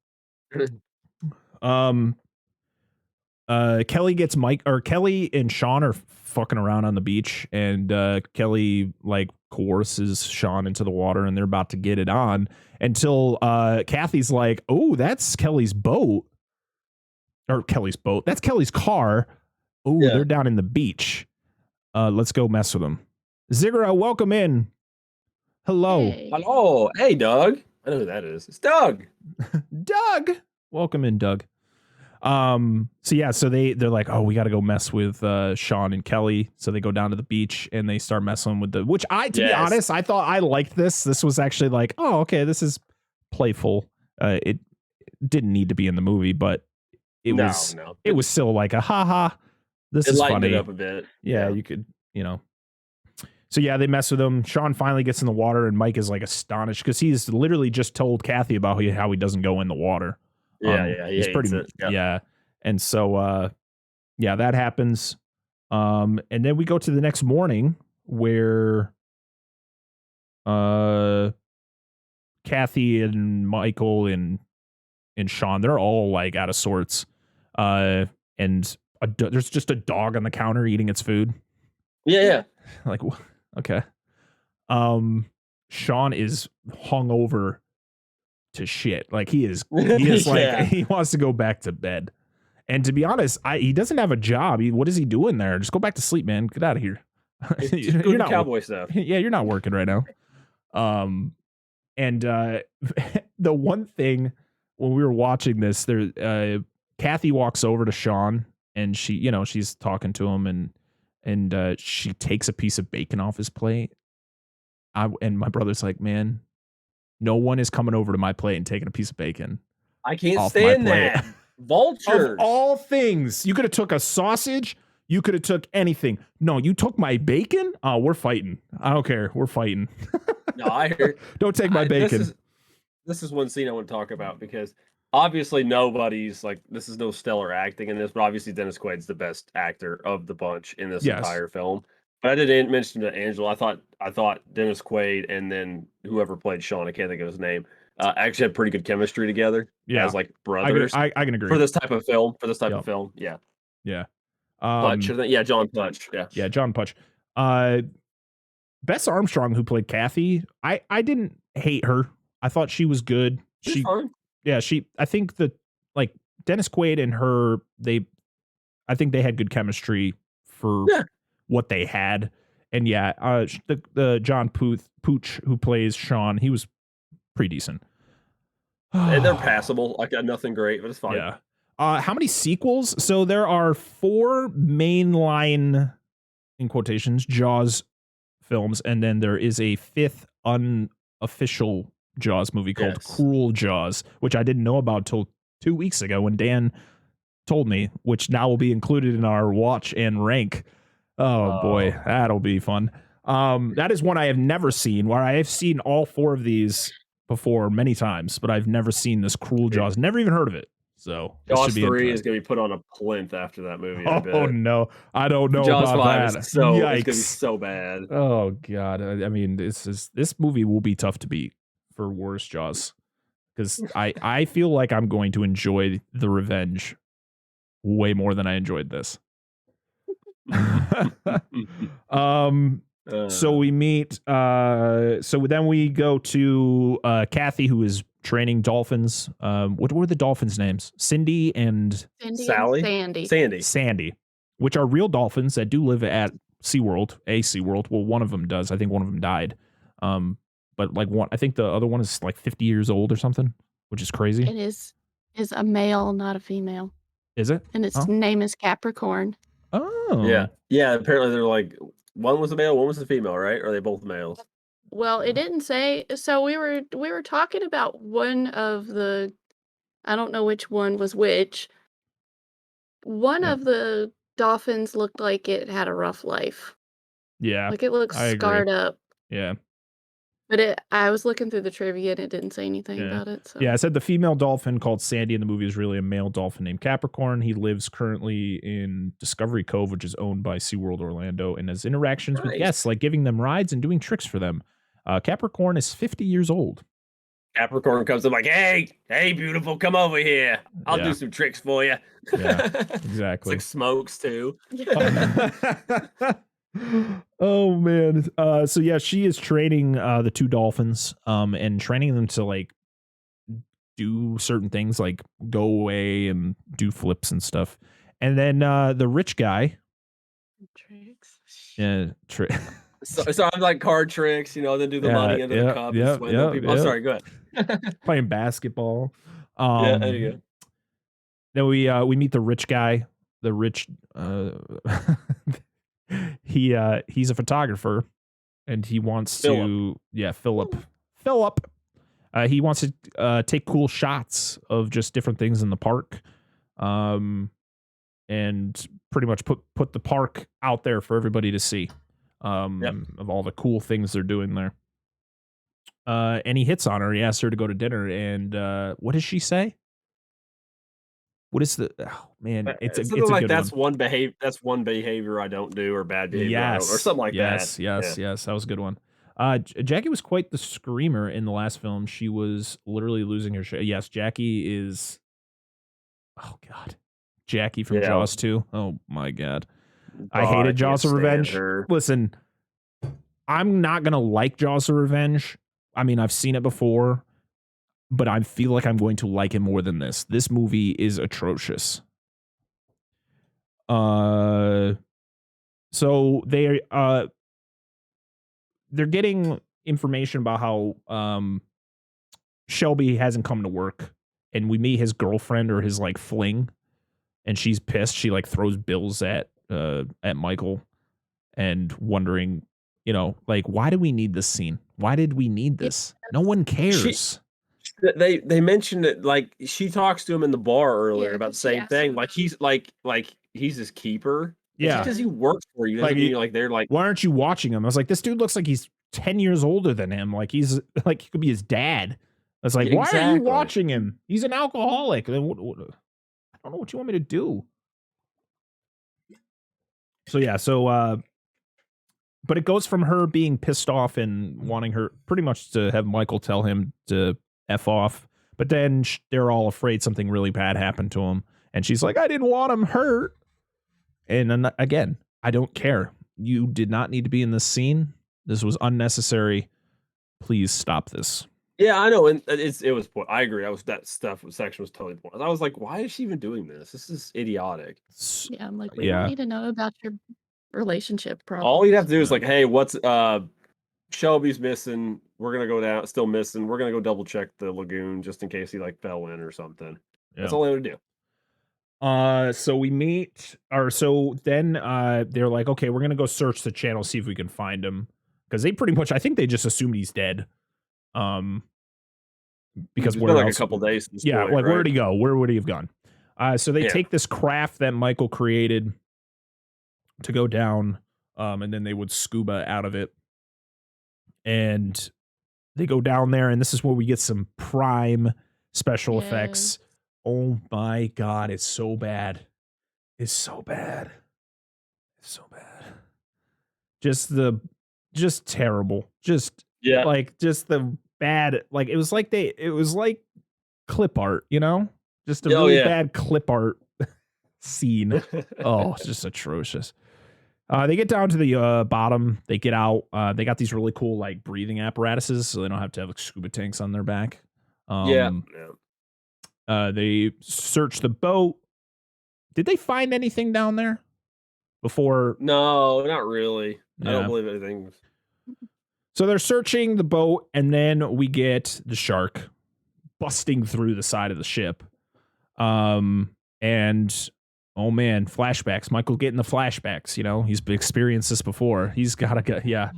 Kelly and Sean are fucking around on the beach, and Kelly like coerces Sean into the water, and they're about to get it on until Kathy's like, "Oh, that's Kelly's boat, or Kelly's boat. That's Kelly's car. Oh, Yeah. they're down in the beach. Let's go mess with them." Ziggurat, welcome in. Hello, Hey. Hello, hey Doug. I know who that is. It's Doug. Doug. Welcome in, Doug. So they're like, oh, we got to go mess with Sean and Kelly. So they go down to the beach and they start messing with to be honest, I thought I liked this. This was actually like, oh, okay, this is playful. It didn't need to be in the movie, but it was still like a haha. This is lightened funny. it up a bit. Yeah, you could, So yeah, they mess with him. Sean finally gets in the water, and Mike is like astonished because he's literally just told Kathy about how he doesn't go in the water. He's pretty much, yeah. And so, that happens. And then we go to the next morning where, Kathy and Michael and Sean, they're all like out of sorts. And there's just a dog on the counter eating its food. Yeah. Like, okay. Sean is hungover to shit. Like he is like, he wants to go back to bed. And to be honest, he doesn't have a job. What is he doing there? Just go back to sleep, man. Get out of here. You're not cowboy stuff. Yeah, you're not working right now. And the one thing when we were watching this, Kathy walks over to Sean and she's talking to him and she takes a piece of bacon off his plate. And my brother's like, man, no one is coming over to my plate and taking a piece of bacon. I can't stand that. Vultures. Of all things, you could have took a sausage. You could have took anything. No, you took my bacon. Oh, we're fighting. I don't care. We're fighting. No, I hear. Don't take my bacon. This is one scene I want to talk about because obviously nobody's like, this is no stellar acting in this, but obviously Dennis Quaid's the best actor of the bunch in this entire film. But I didn't mention to Angela, I thought Dennis Quaid and then whoever played Sean, I can't think of his name, actually had pretty good chemistry together. Yeah, as like brothers. I can agree for this type of film. Yeah. Yeah. Putch, John Putch. Yeah, John Putch. Bess Armstrong, who played Kathy, I didn't hate her. I thought she was good. She's fine. Yeah, I think that like Dennis Quaid and her, I think they had good chemistry for what they had. And the John Pooch who plays Sean, he was pretty decent. And they're passable. Like nothing great, but it's fine. Yeah. How many sequels? So there are 4 mainline, in quotations, Jaws films, and then there is a 5th unofficial Jaws movie called Cruel Jaws, which I didn't know about till 2 weeks ago when Dan told me, which now will be included in our watch and rank. Oh boy, that'll be fun. That is one I have never seen, where I have seen all 4 of these before many times, but I've never seen this Cruel Jaws. Never even heard of it. So Jaws 3 is going to be put on a plinth after that movie. Oh no, I don't know Jaws about 5 that. Is so it's going to be so bad. Oh god, I mean, this movie will be tough to beat for worst Jaws, because I feel like I'm going to enjoy the revenge way more than I enjoyed this. So we meet. So then we go to Kathy, who is training dolphins. What were the dolphins' names? Cindy and Sally, Sandy, which are real dolphins that do live at SeaWorld. Well, one of them does. I think one of them died. But like I think the other one is like 50 years old or something, which is crazy. And is a male, not a female. Is it? And its Oh. name is Capricorn. Oh. Yeah. Apparently they're like one was a male, one was a female, right? Or are they both males? Well, it didn't say. So we were talking about one of the, I don't know which one was which. One Yeah. of the dolphins looked like it had a rough life. Yeah. Like it looks I agree. scarred up. Yeah. But I was looking through the trivia and it didn't say anything Yeah. about it. So. Yeah, I said the female dolphin called Sandy in the movie is really a male dolphin named Capricorn. He lives currently in Discovery Cove, which is owned by SeaWorld Orlando, and has interactions with Nice. guests, like giving them rides and doing tricks for them. Capricorn is 50 years old. Capricorn comes up like, hey, beautiful, come over here. I'll Yeah. do some tricks for you. Yeah, It's exactly. like smokes too. Oh man. So yeah, she is training the two dolphins and training them to like do certain things, like go away and do flips and stuff. And then the rich guy, Tricks. yeah, So I'm like card tricks, then do the money into the cup and swindle people. I'm sorry, go ahead. playing basketball. Yeah, there you go. Then we meet the rich guy. The rich he's a photographer and he wants Philip. Philip. He wants to take cool shots of just different things in the park. And pretty much put the park out there for everybody to see. Of all the cool things they're doing there. And he hits on her. He asks her to go to dinner. And what does she say? What is the? Oh man, it's a like good that's one. That's one behavior I don't do, or bad behavior I don't, or something like that. Yes, that was a good one. Jackie was quite the screamer in the last film. She was literally losing her shit. Yes, Jackie is. Oh God, Jackie from Jaws 2. Oh my God, I hated Jaws of Revenge. Listen, I'm not gonna like Jaws of Revenge. I mean, I've seen it before, but I feel like I'm going to like it more than this. This movie is atrocious. So they're getting information about how Shelby hasn't come to work, and we meet his girlfriend or his like fling, and she's pissed. She like throws bills at Michael, and wondering, like, why do we need this scene? Why did we need this? No one cares. They mentioned it, like she talks to him in the bar earlier about the same thing. Like he's like he's his keeper. Yeah, because he works for you. Doesn't mean like they're like, why aren't you watching him? I was like, this dude looks like he's 10 years older than him. Like he could be his dad. I was like, why are you watching him? He's an alcoholic. I don't know what you want me to do. So yeah, but it goes from her being pissed off and wanting her pretty much to have Michael tell him to F off. But then they're all afraid something really bad happened to him. And she's like, I didn't want him hurt. And again, I don't care. You did not need to be in this scene. This was unnecessary. Please stop this. Yeah, I know. And it was, I agree. That section was totally pointless. I was like, why is she even doing this? This is idiotic. Yeah, I'm like, we don't need to know about your relationship problem. All you'd have to do is like, hey, what's Shelby's missing. We're gonna go down, still missing. We're gonna go double check the lagoon just in case he like fell in or something. That's all they would do. So we meet, so then they're like, okay, we're gonna go search the channel, see if we can find him, because they pretty much, I think they just assumed he's dead. Because it's been like a couple days. Yeah, like where'd he go? Where would he have gone? So they take this craft that Michael created to go down, and then they would scuba out of it. And they go down there, and this is where we get some prime special effects. Oh my God, it's so bad. It's so bad. It's so bad. Just terrible. Just the bad, like it was like clip art, just a really bad clip art scene. Oh, it's just atrocious. They get down to the bottom. They get out. They got these really cool like breathing apparatuses, so they don't have to have like, scuba tanks on their back. They search the boat. Did they find anything down there before? No, not really. I don't believe anything. So they're searching the boat, and then we get the shark busting through the side of the ship. And oh man, flashbacks. Michael getting the flashbacks. You know, he's experienced this before. He's got to get. Yeah.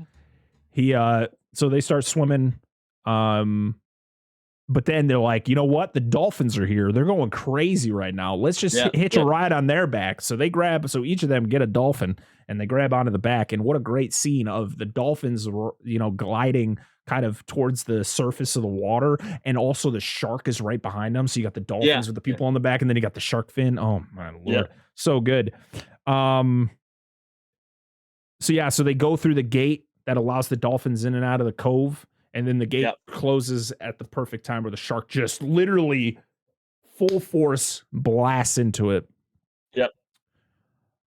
He so they start swimming. But then they're like, you know what? The dolphins are here. They're going crazy right now. Let's just hitch a ride on their back. So they grab. So each of them get a dolphin and they grab onto the back. And what a great scene of the dolphins, you know, gliding kind of towards the surface of the water, and also the shark is right behind them. So you got the dolphins with the people on the back, and then you got the shark fin. Oh my lord, so good. So they go through the gate that allows the dolphins in and out of the cove, and then the gate closes at the perfect time where the shark just literally full force blasts into it.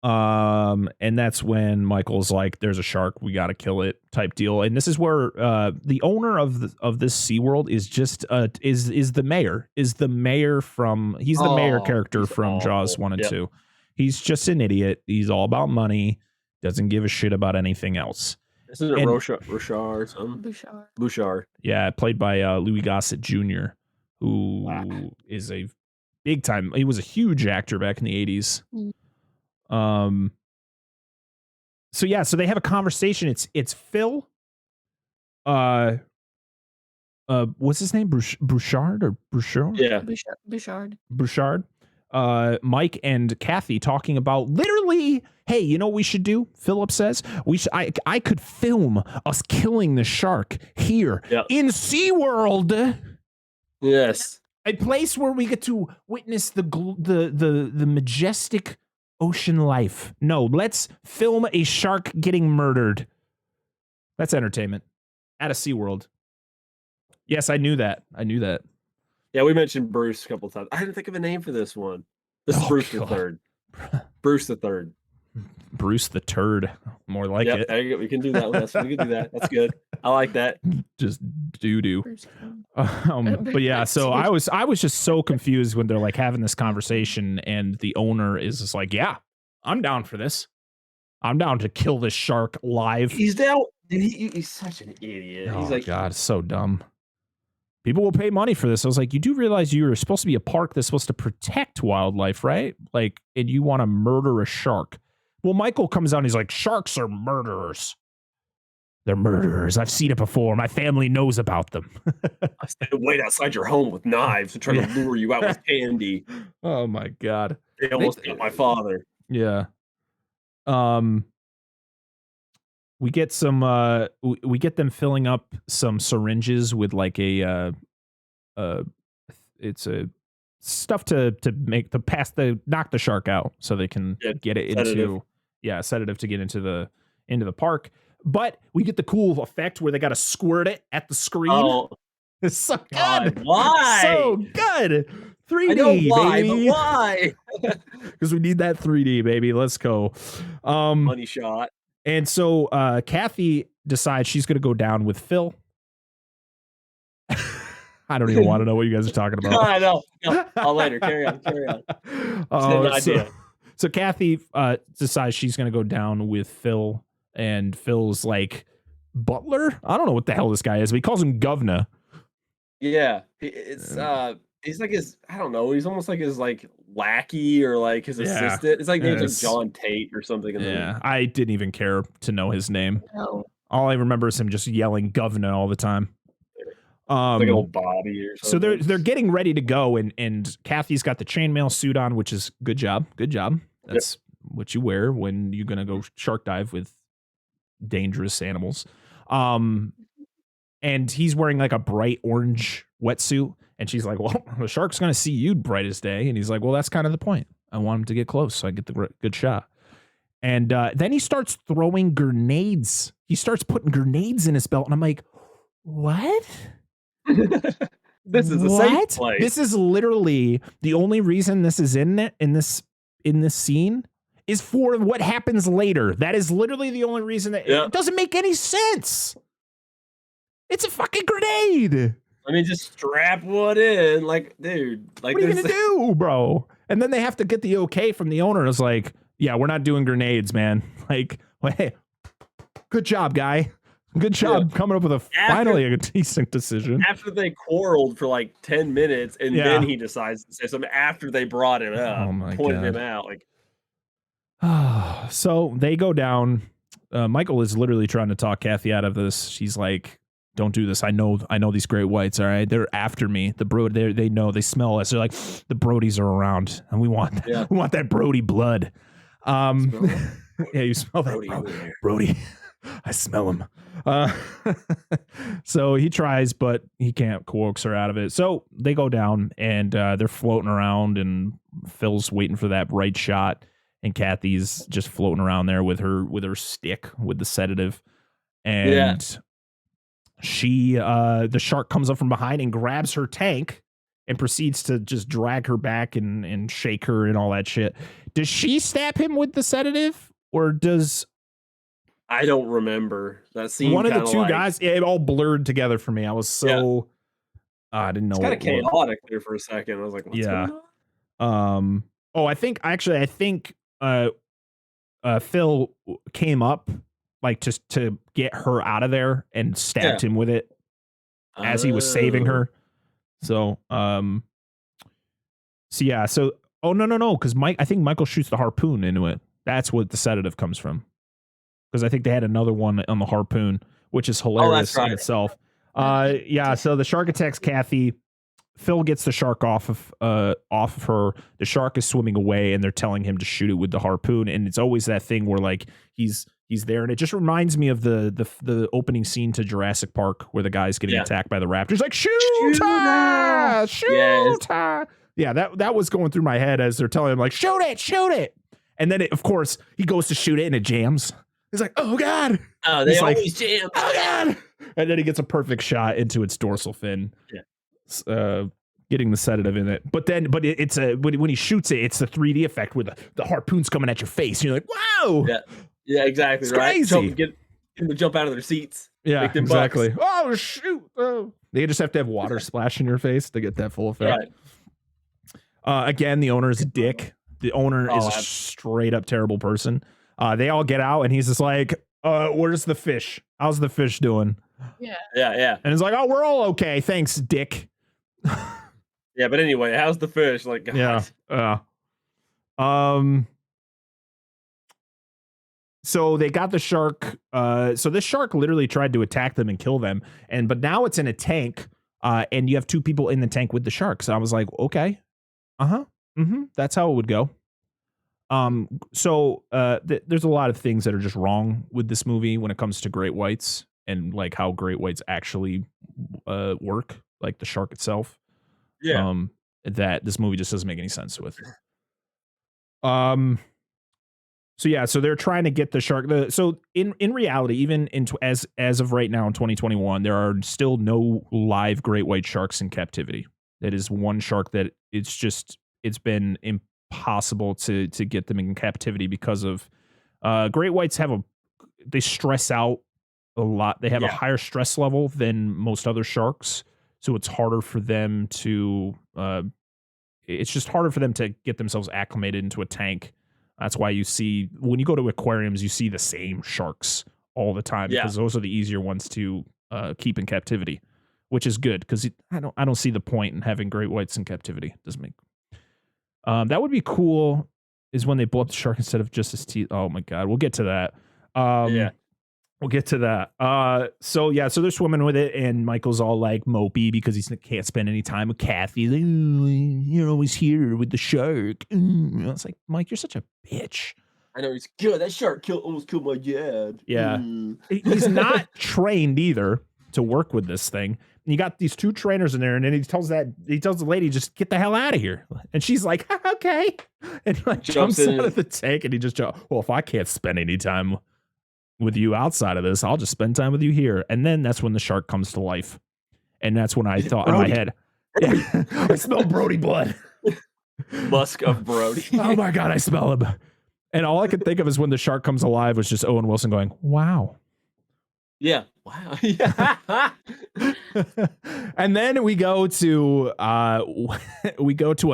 And that's when Michael's like, there's a shark, we got to kill it type deal. And this is where the owner of this SeaWorld is just is the mayor from he's the mayor character from Jaws 1 and 2. He's just an idiot. He's all about money, doesn't give a shit about anything else. Isn't it Bouchard? Yeah, played by Louis Gossett Jr., who is a big time. He was a huge actor back in the 80s. So they have a conversation. It's Phil. What's his name? Bouchard or Bouchard? Yeah, Bouchard. Mike and Kathy talking about literally, hey, you know what we should do? Philip says I could film us killing the shark here in SeaWorld. Yes. A place where we get to witness the majestic ocean life. No, let's film a shark getting murdered. That's entertainment at a SeaWorld. Yes, I knew that. Yeah, we mentioned Bruce a couple times. I didn't think of a name for this one. This is Bruce the Third. Bruce the Third. Bruce the Turd. More like it. There you go. We can do that one. We can do that. That's good. I like that. Just doo-doo. But yeah, so I was just so confused when they're like having this conversation and the owner is just like, yeah, I'm down for this. I'm down to kill this shark live. He's down. He's such an idiot. Oh, he's like, God, it's so dumb. People will pay money for this. I was like, you do realize you're supposed to be a park that's supposed to protect wildlife, right? Like, and you want to murder a shark. Well, Michael comes out and he's like, sharks are murderers. They're murderers. I've seen it before. My family knows about them. I stayed wait outside your home with knives and try to lure you out with candy. Oh my God. They almost ate my father. Yeah. We get some we get them filling up some syringes with like it's a stuff to make knock the shark out so they can get it into sedative to get into the park. But we get the cool effect where they got to squirt it at the screen. Oh, it's so good. Why? So good. 3D, I know why, baby. But why? Because we need that 3D, baby. Let's go. Money shot. And so Kathy decides she's going to go down with Phil. I don't even want to know what you guys are talking about. I know. No, I'll later. Carry on. So Kathy decides she's going to go down with Phil, and Phil's like butler. I don't know what the hell this guy is, but he calls him governor. Yeah, it's he's like his. I don't know. He's almost like his like lackey or like his assistant. It's like name's like John Tate or something. I didn't even care to know his name. No. All I remember is him just yelling governor all the time. Like an old Bobby or So something. they're getting ready to go, and Kathy's got the chainmail suit on, which is good job. That's what you wear when you're gonna go shark dive with dangerous animals. And he's wearing like a bright orange wetsuit, and she's like, well, the shark's gonna see you bright as day. And he's like, well, that's kind of the point. I want him to get close so I get the good shot. And then he starts throwing grenades. He starts putting grenades in his belt, and I'm like, what? This is a safe place. This is literally the only reason this is in this scene is for what happens later. That is literally the only reason that it doesn't make any sense. It's a fucking grenade. I mean, just strap one in, like, dude. Like, what are you gonna do, bro? And then they have to get the okay from the owner. It's like, yeah, we're not doing grenades, man. Like, well, hey, good job, guy. Good job coming up with finally a decent decision. After they quarreled for like 10 minutes, and then he decides to say something after they brought it up, pointed him out. Like, so they go down. Michael is literally trying to talk Kathy out of this. She's like, "Don't do this. I know these great whites. All right, they're after me. The Brody, they know, they smell us. They're like, the Brodies are around, and we want that Brody blood." Yeah, you smell that Brody. I smell him. So he tries, but he can't coax her out of it. So they go down, and they're floating around, and Phil's waiting for that right shot, and Kathy's just floating around there with her stick with the sedative, and she the shark comes up from behind and grabs her tank and proceeds to just drag her back and shake her and all that shit. Does she stab him with the sedative, or does... I don't remember that scene. One of the two guys, it all blurred together for me. I was so I didn't know. It's kind of chaotic there for a second. I was like, what's going on? I think Phil came up like just to get her out of there and stabbed him with it as he was saving her. So no, because I think Michael shoots the harpoon into it. That's what the sedative comes from. Because I think they had another one on the harpoon, which is hilarious in itself. So the shark attacks Kathy. Phil gets the shark off of her. The shark is swimming away, and they're telling him to shoot it with the harpoon. And it's always that thing where like he's there, and it just reminds me of the opening scene to Jurassic Park where the guy's getting attacked by the raptors. Like shoot her! Yeah, that was going through my head as they're telling him like shoot it, and then of course he goes to shoot it and it jams. He's like, oh God. Oh, they always jam. Oh God. And then he gets a perfect shot into its dorsal fin. Yeah. Getting the sedative in it. But it's when he shoots it, it's the 3D effect where the harpoon's coming at your face. And you're like, wow. Yeah, exactly. It's right. Crazy. Get them to jump out of their seats. Yeah, make them exactly. bucks. Oh shoot. Oh. They just have to have water splash in your face to get that full effect. Right. Again, the owner is a dick. The owner is a straight up terrible person. They all get out, and he's just like, where's the fish? How's the fish doing? Yeah. And he's like, oh, we're all okay. Thanks, dick. Yeah, but anyway, how's the fish? Like, God. Yeah. So they got the shark. So this shark literally tried to attack them and kill them. But now it's in a tank, and you have two people in the tank with the shark. So I was like, okay. That's how it would go. There's a lot of things that are just wrong with this movie when it comes to great whites and like how great whites actually work, like the shark itself. That this movie just doesn't make any sense with. So they're trying to get the shark. So in reality, even as of right now in 2021, there are still no live great white sharks in captivity. That is one shark that it's been impossible to get them in captivity because of great whites they stress out a lot. They have a higher stress level than most other sharks, so it's harder for them to it's just harder for them to get themselves acclimated into a tank. That's why you see when you go to aquariums, you see the same sharks all the time because those are the easier ones to keep in captivity, which is good because I don't see the point in having great whites in captivity. It doesn't make that would be cool is when they blow up the shark instead of just his teeth. Oh my God. We'll get to that. We'll get to that. So they're swimming with it, and Michael's all like mopey because he can't spend any time with Kathy. He's like, oh, you're always here with the shark. It's like, Mike, you're such a bitch. I know he's good. That shark almost killed my dad. Yeah. He's not trained either to work with this thing. And you got these two trainers in there, and then he tells the lady, just get the hell out of here. And she's like, okay. And he like jumps out of the tank, and he just well, if I can't spend any time with you outside of this, I'll just spend time with you here. And then that's when the shark comes to life. And that's when I thought in my head, I smell Brody blood. Musk of Brody. Oh my God, I smell him. And all I could think of is when the shark comes alive was just Owen Wilson going, wow. Yeah. Wow. Yeah. And then we go to a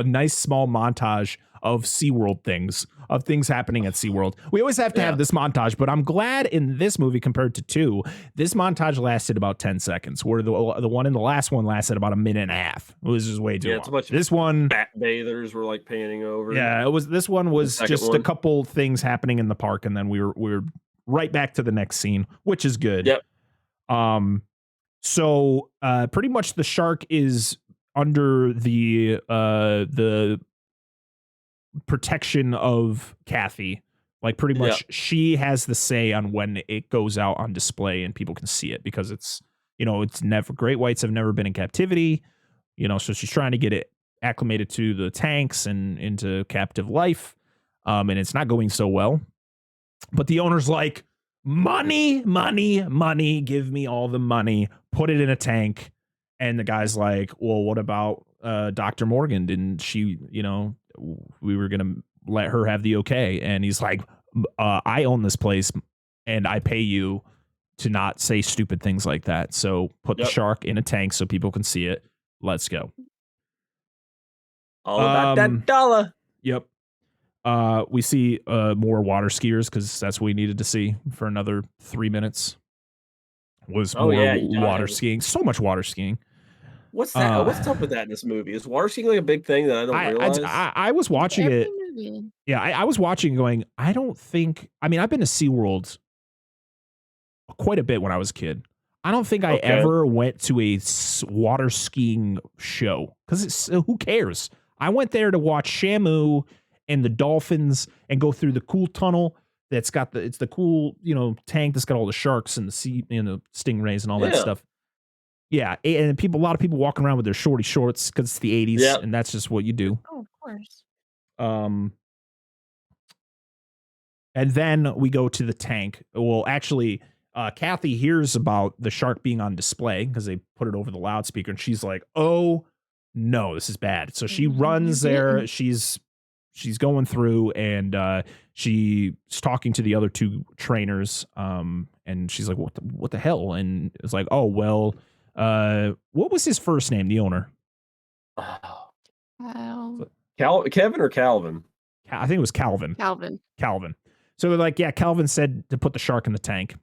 nice small montage of SeaWorld things, of things happening at SeaWorld. We always have to have this montage, but I'm glad in this movie compared to 2, this montage lasted about 10 seconds, where the one in the last one lasted about a minute and a half. It was just way too long. It's a bunch this one, bat bathers were like panning over. Yeah, this one was just a couple things happening in the park, and then we were right back to the next scene, which is good. Yep. So pretty much the shark is under the protection of Kathy. Like pretty much she has the say on when it goes out on display and people can see it, because it's, it's never, great whites have never been in captivity, so she's trying to get it acclimated to the tanks and into captive life. And it's not going so well, but the owner's like, money, give me all the money, put it in a tank. And the guy's like, well, what about Dr. Morgan? Didn't she, we were going to let her have the okay. And he's like, I own this place and I pay you to not say stupid things like that. So put the shark in a tank so people can see it. Let's go. All about that dollar. Yep. We see more water skiers, because that's what we needed to see for another 3 minutes. Was more water skiing. So much water skiing. What's that? What's up with that in this movie? Is water skiing like a big thing that I don't realize? I was watching it. Movie. Yeah, I was watching going, I've been to SeaWorld quite a bit when I was a kid. I don't think I ever went to a water skiing show, because who cares? I went there to watch Shamu and the dolphins and go through the cool tunnel that's got it's the cool, tank that's got all the sharks and the sea and the stingrays and all that stuff. Yeah. And a lot of people walking around with their shorty shorts, because it's the 80s and that's just what you do. Oh, of course. And then we go to the tank. Well, actually, Kathy hears about the shark being on display because they put it over the loudspeaker, and she's like, oh no, this is bad. So she runs there. She's going through, and she's talking to the other 2 trainers. And she's like, what the hell? And it's like, oh, well, what was his first name? The owner. Kevin or Calvin? I think it was Calvin. Calvin. So they're like, yeah, Calvin said to put the shark in the tank.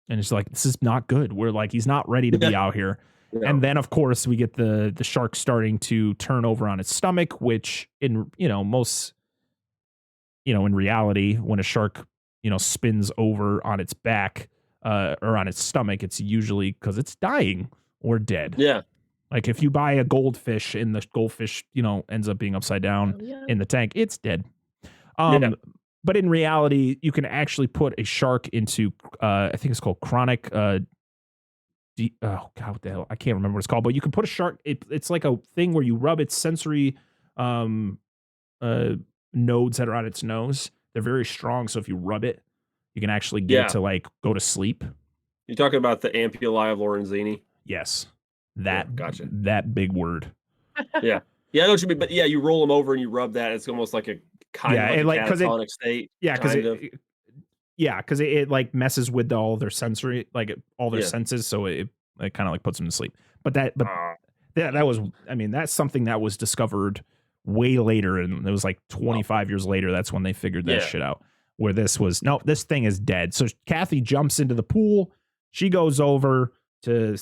And it's like, this is not good. We're like, he's not ready to be out here. Yeah. And then, of course, we get the shark starting to turn over on its stomach, which in reality, when a shark, spins over on its back or on its stomach, it's usually because it's dying or dead. Yeah. Like if you buy a goldfish and the goldfish, ends up being upside down in the tank, it's dead. But in reality, you can actually put a shark into, I think it's called Chronic. Oh God, what the hell? I can't remember what it's called. But you can put a shark. It's like a thing where you rub its sensory nodes that are on its nose. They're very strong, so if you rub it, you can actually get it to like go to sleep. You're talking about the ampullae of Lorenzini? Yes, that gotcha. That big word. Yeah, I know what you mean. But yeah, you roll them over and you rub that. It's almost like a kind of like a catatonic state. Yeah, because it like messes with all their sensory, like all their senses, so it kind of like puts them to sleep. But that was, that's something that was discovered way later, and it was like 25 years later. That's when they figured that shit out. Where this thing is dead. So Kathy jumps into the pool. She goes over to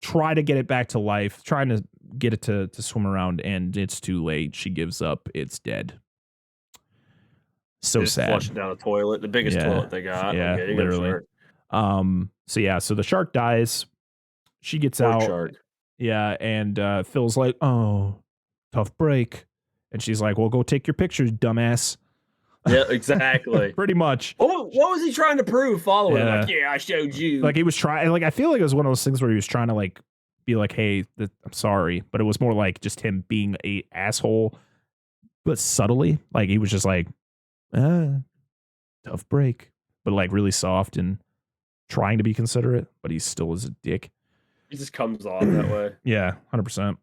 try to get it back to life, trying to get it to swim around, and it's too late. She gives up. It's dead. So sad. Flush it down the toilet, the biggest toilet they got. Yeah, literally. So the shark dies. She gets out. Shark. Yeah, and Phil's like, oh, tough break. And she's like, well, go take your pictures, dumbass. Yeah, exactly. Pretty much. What was he trying to prove following him? Like, I showed you. Like he was trying, like I feel like it was one of those things where he was trying to like be like, hey, I'm sorry. But it was more like just him being a asshole, but subtly. Like he was just like, tough break. But like really soft and trying to be considerate, but he still is a dick. He just comes off that way. Yeah, 100%.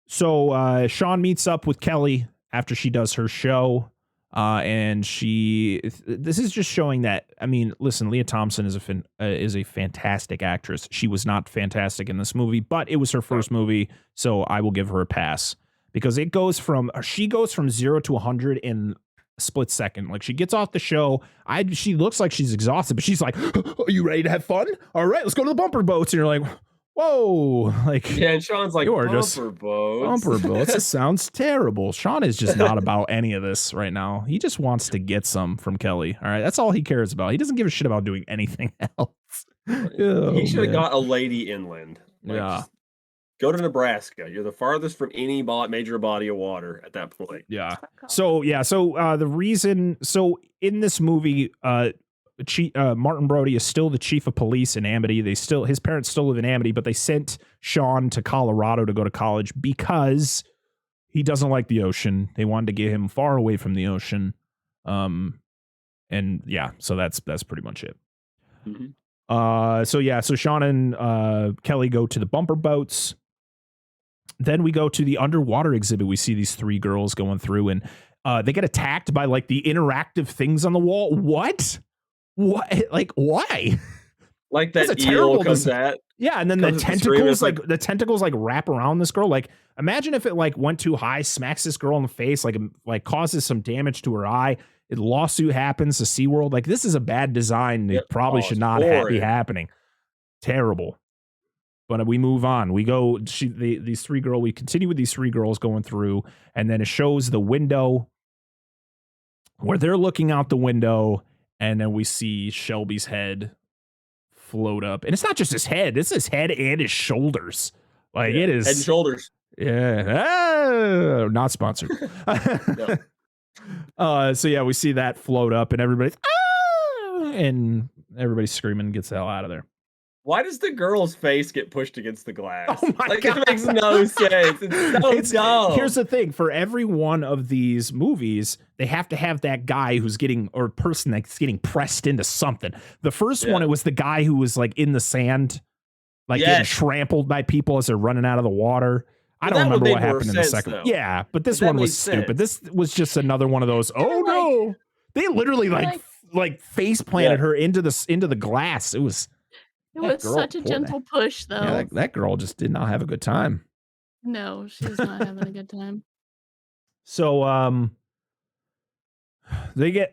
So Sean meets up with Kelly after she does her show. And this is just showing that, listen, Leah Thompson is a fantastic actress. She was not fantastic in this movie, but it was her first movie, so I will give her a pass. because she goes from 0 to 100 in a split second. Like, she gets off the show. She looks like she's exhausted, but she's like, are you ready to have fun? All right, let's go to the bumper boats. And you're like, whoa. Like, Yeah, and Sean's like, you are bumper just boats. Bumper boats. This sounds terrible. Sean is just not about any of this right now. He just wants to get some from Kelly. All right. That's all he cares about. He doesn't give a shit about doing anything else. He should have got a lady inland. Like, Yeah. just go to Nebraska. You're the farthest from any major body of water at that point. Yeah. So the reason, in this movie, Martin Brody is still the chief of police in Amity. His parents still live in Amity, but they sent Sean to Colorado to go to college because he doesn't like the ocean. They wanted to get him far away from the ocean. And yeah, so that's pretty much it. Mm-hmm. So Sean and Kelly go to the bumper boats. Then we go to the underwater exhibit. We see these 3 girls going through, and they get attacked by like the interactive things on the wall. What? Like, why? Like that eel comes at. Yeah, and then the tentacles like wrap around this girl. Like, imagine if it like went too high, smacks this girl in the face, like causes some damage to her eye. A lawsuit happens to SeaWorld. Like, this is a bad design. It probably should not be happening. Terrible. But we move on. We go. These 3 girls. We continue with these 3 girls going through, and then it shows the window where they're looking out the window. And then we see Shelby's head float up. And it's not just his head. It's his head and his shoulders. Like, it is. Head and shoulders. Yeah. Not sponsored. So, yeah, we see that float up and everybody's, and everybody's screaming and gets the hell out of there. Why does the girl's face get pushed against the glass? Oh my God. It makes no sense. It's so dumb. Here's the thing. For every one of these movies, they have to have that guy or person that's getting pressed into something. The first one, it was the guy who was like in the sand, like getting trampled by people as they're running out of the water. I don't remember what happened in the second one. Yeah, but this one was stupid. This was just another one of those, no. They literally like face planted her into the glass. It was such a gentle push, though. Yeah, that girl just did not have a good time. No, she's not having a good time. So, they get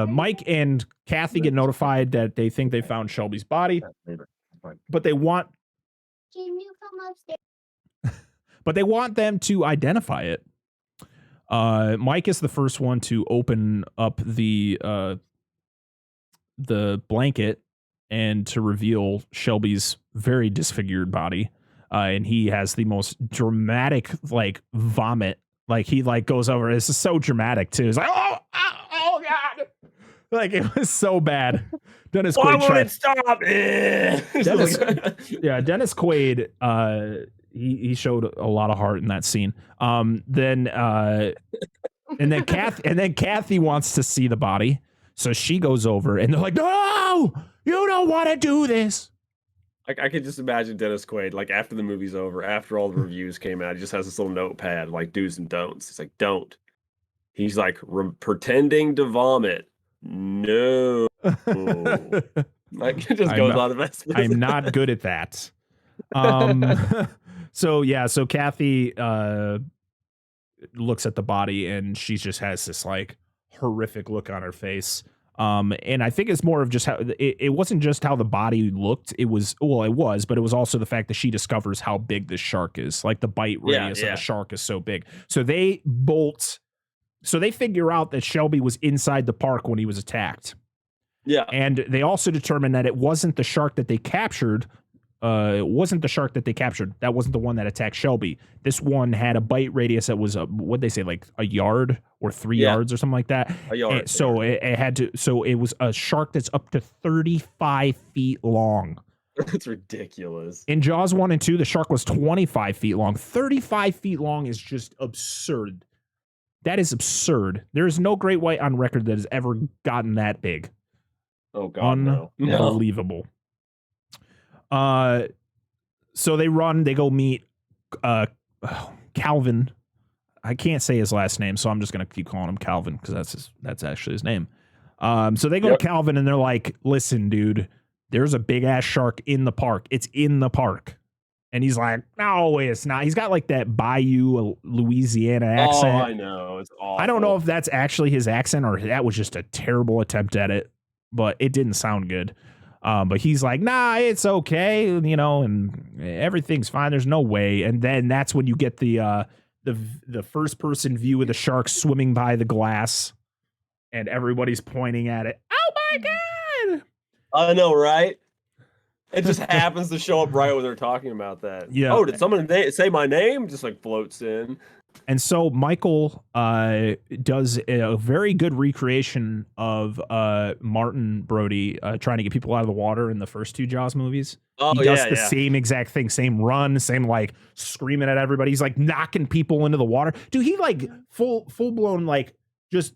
Mike and Kathy get notified that they think they found Shelby's body, but they want them to identify it. Mike is the first one to open up the blanket and to reveal Shelby's very disfigured body. And he has the most dramatic, like, vomit. Like, he, like, goes over. It's so dramatic, too. It's like, oh, God. Like, it was so bad. Dennis Quaid. Why won't it stop? Dennis Quaid, he showed a lot of heart in that scene. Then Kathy wants to see the body. So she goes over, and they're like, no, you don't want to do this. I could just imagine Dennis Quaid, like, after the movie's over, after all the reviews came out, he just has this little notepad, like, do's and don'ts. He's like, don't. He's like, pretending to vomit. No. Like, it just goes on the I'm not good at that. So Kathy looks at the body, and she just has this, like, horrific look on her face. And I think it's more of just how it wasn't just how the body looked. It was, but it was also the fact that she discovers how big this shark is. Like, the bite radius of the shark is so big. So they figure out that Shelby was inside the park when he was attacked. Yeah. And they also determined that it wasn't the shark that they captured. That wasn't the one that attacked Shelby. This one had a bite radius that was what'd they say, like a yard or 3 yards or something like that. A yard. And so it was a shark that's up to 35 feet long. That's ridiculous. In Jaws 1 and 2, the shark was 25 feet long. 35 feet long is just absurd. That is absurd. There is no great white on record that has ever gotten that big. Oh, God, no. Unbelievable. So they go meet Calvin. I can't say his last name, so I'm just gonna keep calling him Calvin because that's actually his name. So they go to Calvin, and they're like, listen, dude, there's a big ass shark in the park. It's in the park. And he's like, no, it's not. He's got like that Bayou, Louisiana accent. Oh, I know. It's awful. I don't know if that's actually his accent or that was just a terrible attempt at it, but it didn't sound good. But he's like, nah, it's okay, you know, and everything's fine. There's no way. And then that's when you get the first person view of the shark swimming by the glass, and everybody's pointing at it. Oh my God! I know, right? It just happens to show up right when they're talking about that. Yeah. Oh, did someone say my name? Just like floats in. And so Michael does a very good recreation of Martin Brody trying to get people out of the water in the first two Jaws movies. Oh, he does the same exact thing, same run, same like screaming at everybody. He's like knocking people into the water. Dude, he like full blown like just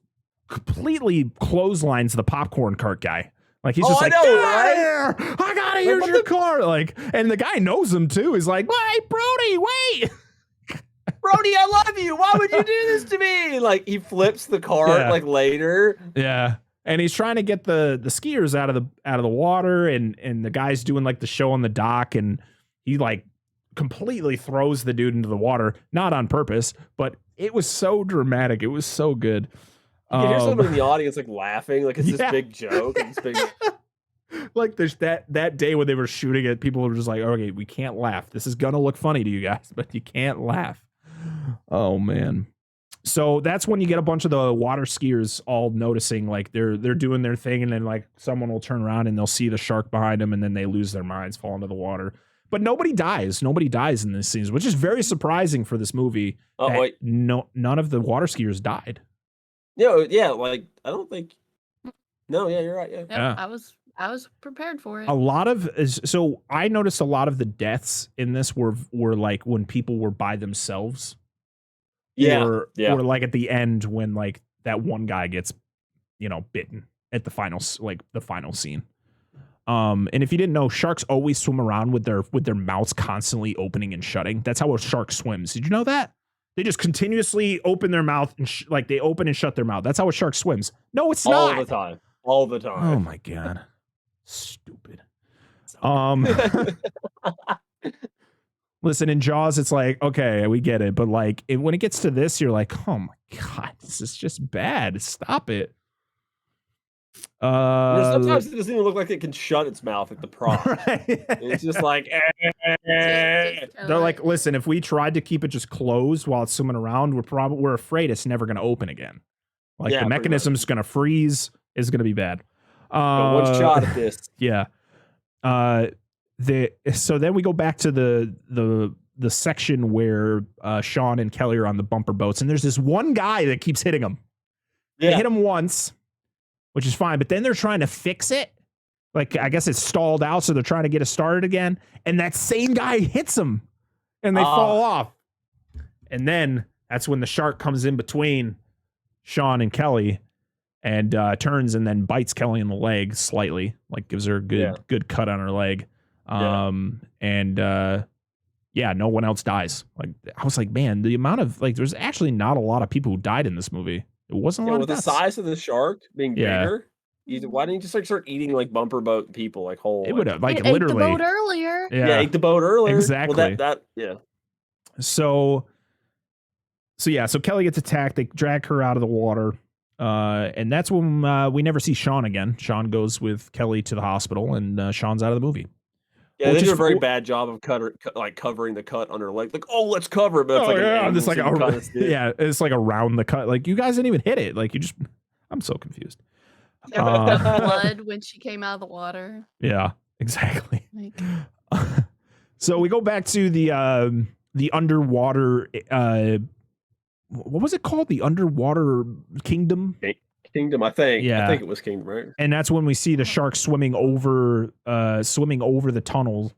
completely clotheslines the popcorn cart guy. Like he's just like, get out of here! I gotta use your car. Like, and the guy knows him too. He's like, wait, Brody, wait. Brody, I love you. Why would you do this to me? Like he flips the cart like later. Yeah. And he's trying to get the skiers out of the water, and the guy's doing like the show on the dock, and he like completely throws the dude into the water, not on purpose, but it was so dramatic. It was so good. You can hear someone in the audience like laughing, like it's this big joke. And big... Like there's that day when they were shooting it, people were just like, okay, we can't laugh. This is gonna look funny to you guys, but you can't laugh. Oh man. So that's when you get a bunch of the water skiers all noticing like they're doing their thing, and then like someone will turn around and they'll see the shark behind them, and then they lose their minds, fall into the water. But nobody dies. Nobody dies in this scene, which is very surprising for this movie. Oh wait, none of the water skiers died. Yeah, like I don't think. No, yeah, you're right. Yeah, yeah. I was prepared for it. A lot of so I noticed a lot of the deaths in this were like when people were by themselves. Or like at the end when like that one guy gets, you know, bitten at the final scene. And if you didn't know, sharks always swim around with their mouths constantly opening and shutting. That's how a shark swims. Did you know that? They just continuously open their mouth and like they open and shut their mouth. That's how a shark swims. No, it's not. All the time. Oh my God. Stupid. Listen, in Jaws, it's like, okay, we get it. But like when it gets to this, you're like, oh my God, this is just bad. Stop it. Sometimes it doesn't even look like it can shut its mouth at the prop. Right? It's just like they're like, listen, if we tried to keep it just closed while it's swimming around, we're afraid it's never going to open again. Like the mechanism's going to freeze. It's going to be bad. One shot at this. Yeah. So then we go back to the section where Sean and Kelly are on the bumper boats, and there's this one guy that keeps hitting them. They hit him once, which is fine, but then they're trying to fix it. Like I guess it's stalled out, so they're trying to get it started again, and that same guy hits them, and they fall off. And then that's when the shark comes in between Sean and Kelly, and turns and then bites Kelly in the leg slightly, like gives her a good cut on her leg. And no one else dies. Like I was like, man, the amount of like there's actually not a lot of people who died in this movie. It wasn't a lot of deaths. The size of the shark being bigger. Why didn't you just like start eating like bumper boat people like whole? It would have like it literally ate the boat earlier. Yeah, ate the boat earlier. Exactly. Well, So Kelly gets attacked. They drag her out of the water. And that's when we never see Sean again. Sean goes with Kelly to the hospital, and Sean's out of the movie. Yeah, they did a very bad job of covering the cut on her leg. Like, let's cover it, but it's it's like around the cut. Like you guys didn't even hit it. Like I'm so confused. Blood when she came out of the water. Yeah, exactly. So we go back to the underwater. What was it called? The underwater kingdom. Kingdom, I think. Yeah, I think it was Kingdom, right? And that's when we see the shark swimming over the tunnel.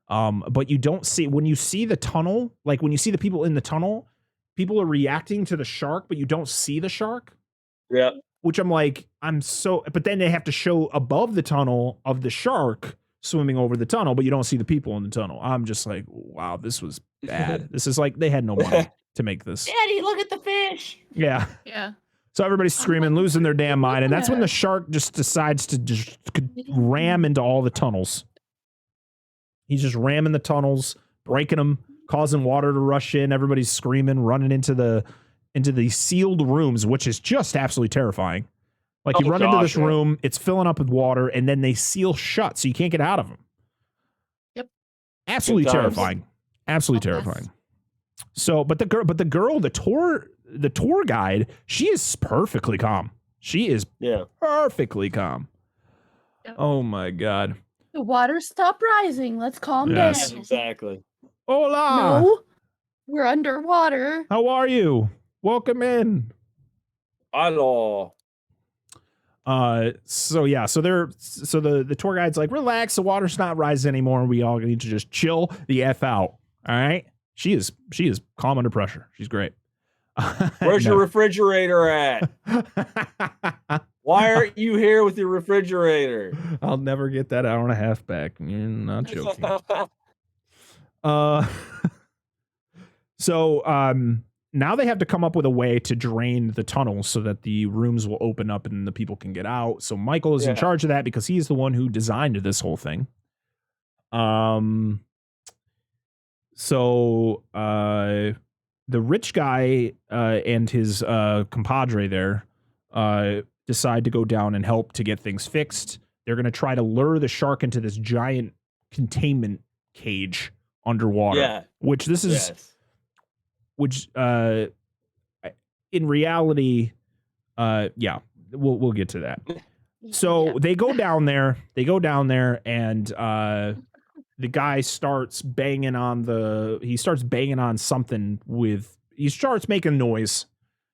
But you don't see when you see the tunnel, like when you see the people in the tunnel, people are reacting to the shark, but you don't see the shark. Yeah. Which I'm like, but then they have to show above the tunnel of the shark swimming over the tunnel, but you don't see the people in the tunnel. I'm just like, wow, this was bad. This is like they had no money to make this. Daddy, look at the fish. Yeah. Yeah. So everybody's screaming, losing their damn mind, and that's when the shark just decides to just ram into all the tunnels. He's just ramming the tunnels, breaking them, causing water to rush in. Everybody's screaming, running into the sealed rooms, which is just absolutely terrifying. Like you run into this room, it's filling up with water, and then they seal shut, so you can't get out of them. Yep. Absolutely terrifying. Absolutely terrifying. So, but the girl, the tour guide, she is perfectly calm. She is perfectly calm. Yep. Oh my God. The water stopped rising. Let's calm down. Exactly. Hola. No, we're underwater. How are you? Welcome in. Hello. So the tour guide's like, relax, the water's not rising anymore. We all need to just chill the F out. All right. She is calm under pressure. She's great. Where's your refrigerator at? Why aren't you here with your refrigerator? I'll never get that hour and a half back. You're not joking. So now they have to come up with a way to drain the tunnels so that the rooms will open up and the people can get out. So Michael is in charge of that because he's the one who designed this whole thing. So the rich guy and his compadre there decide to go down and help to get things fixed. They're going to try to lure the shark into this giant containment cage underwater, which this is, which in reality, we'll get to that. So they go down there, and the guy starts banging on something he starts making noise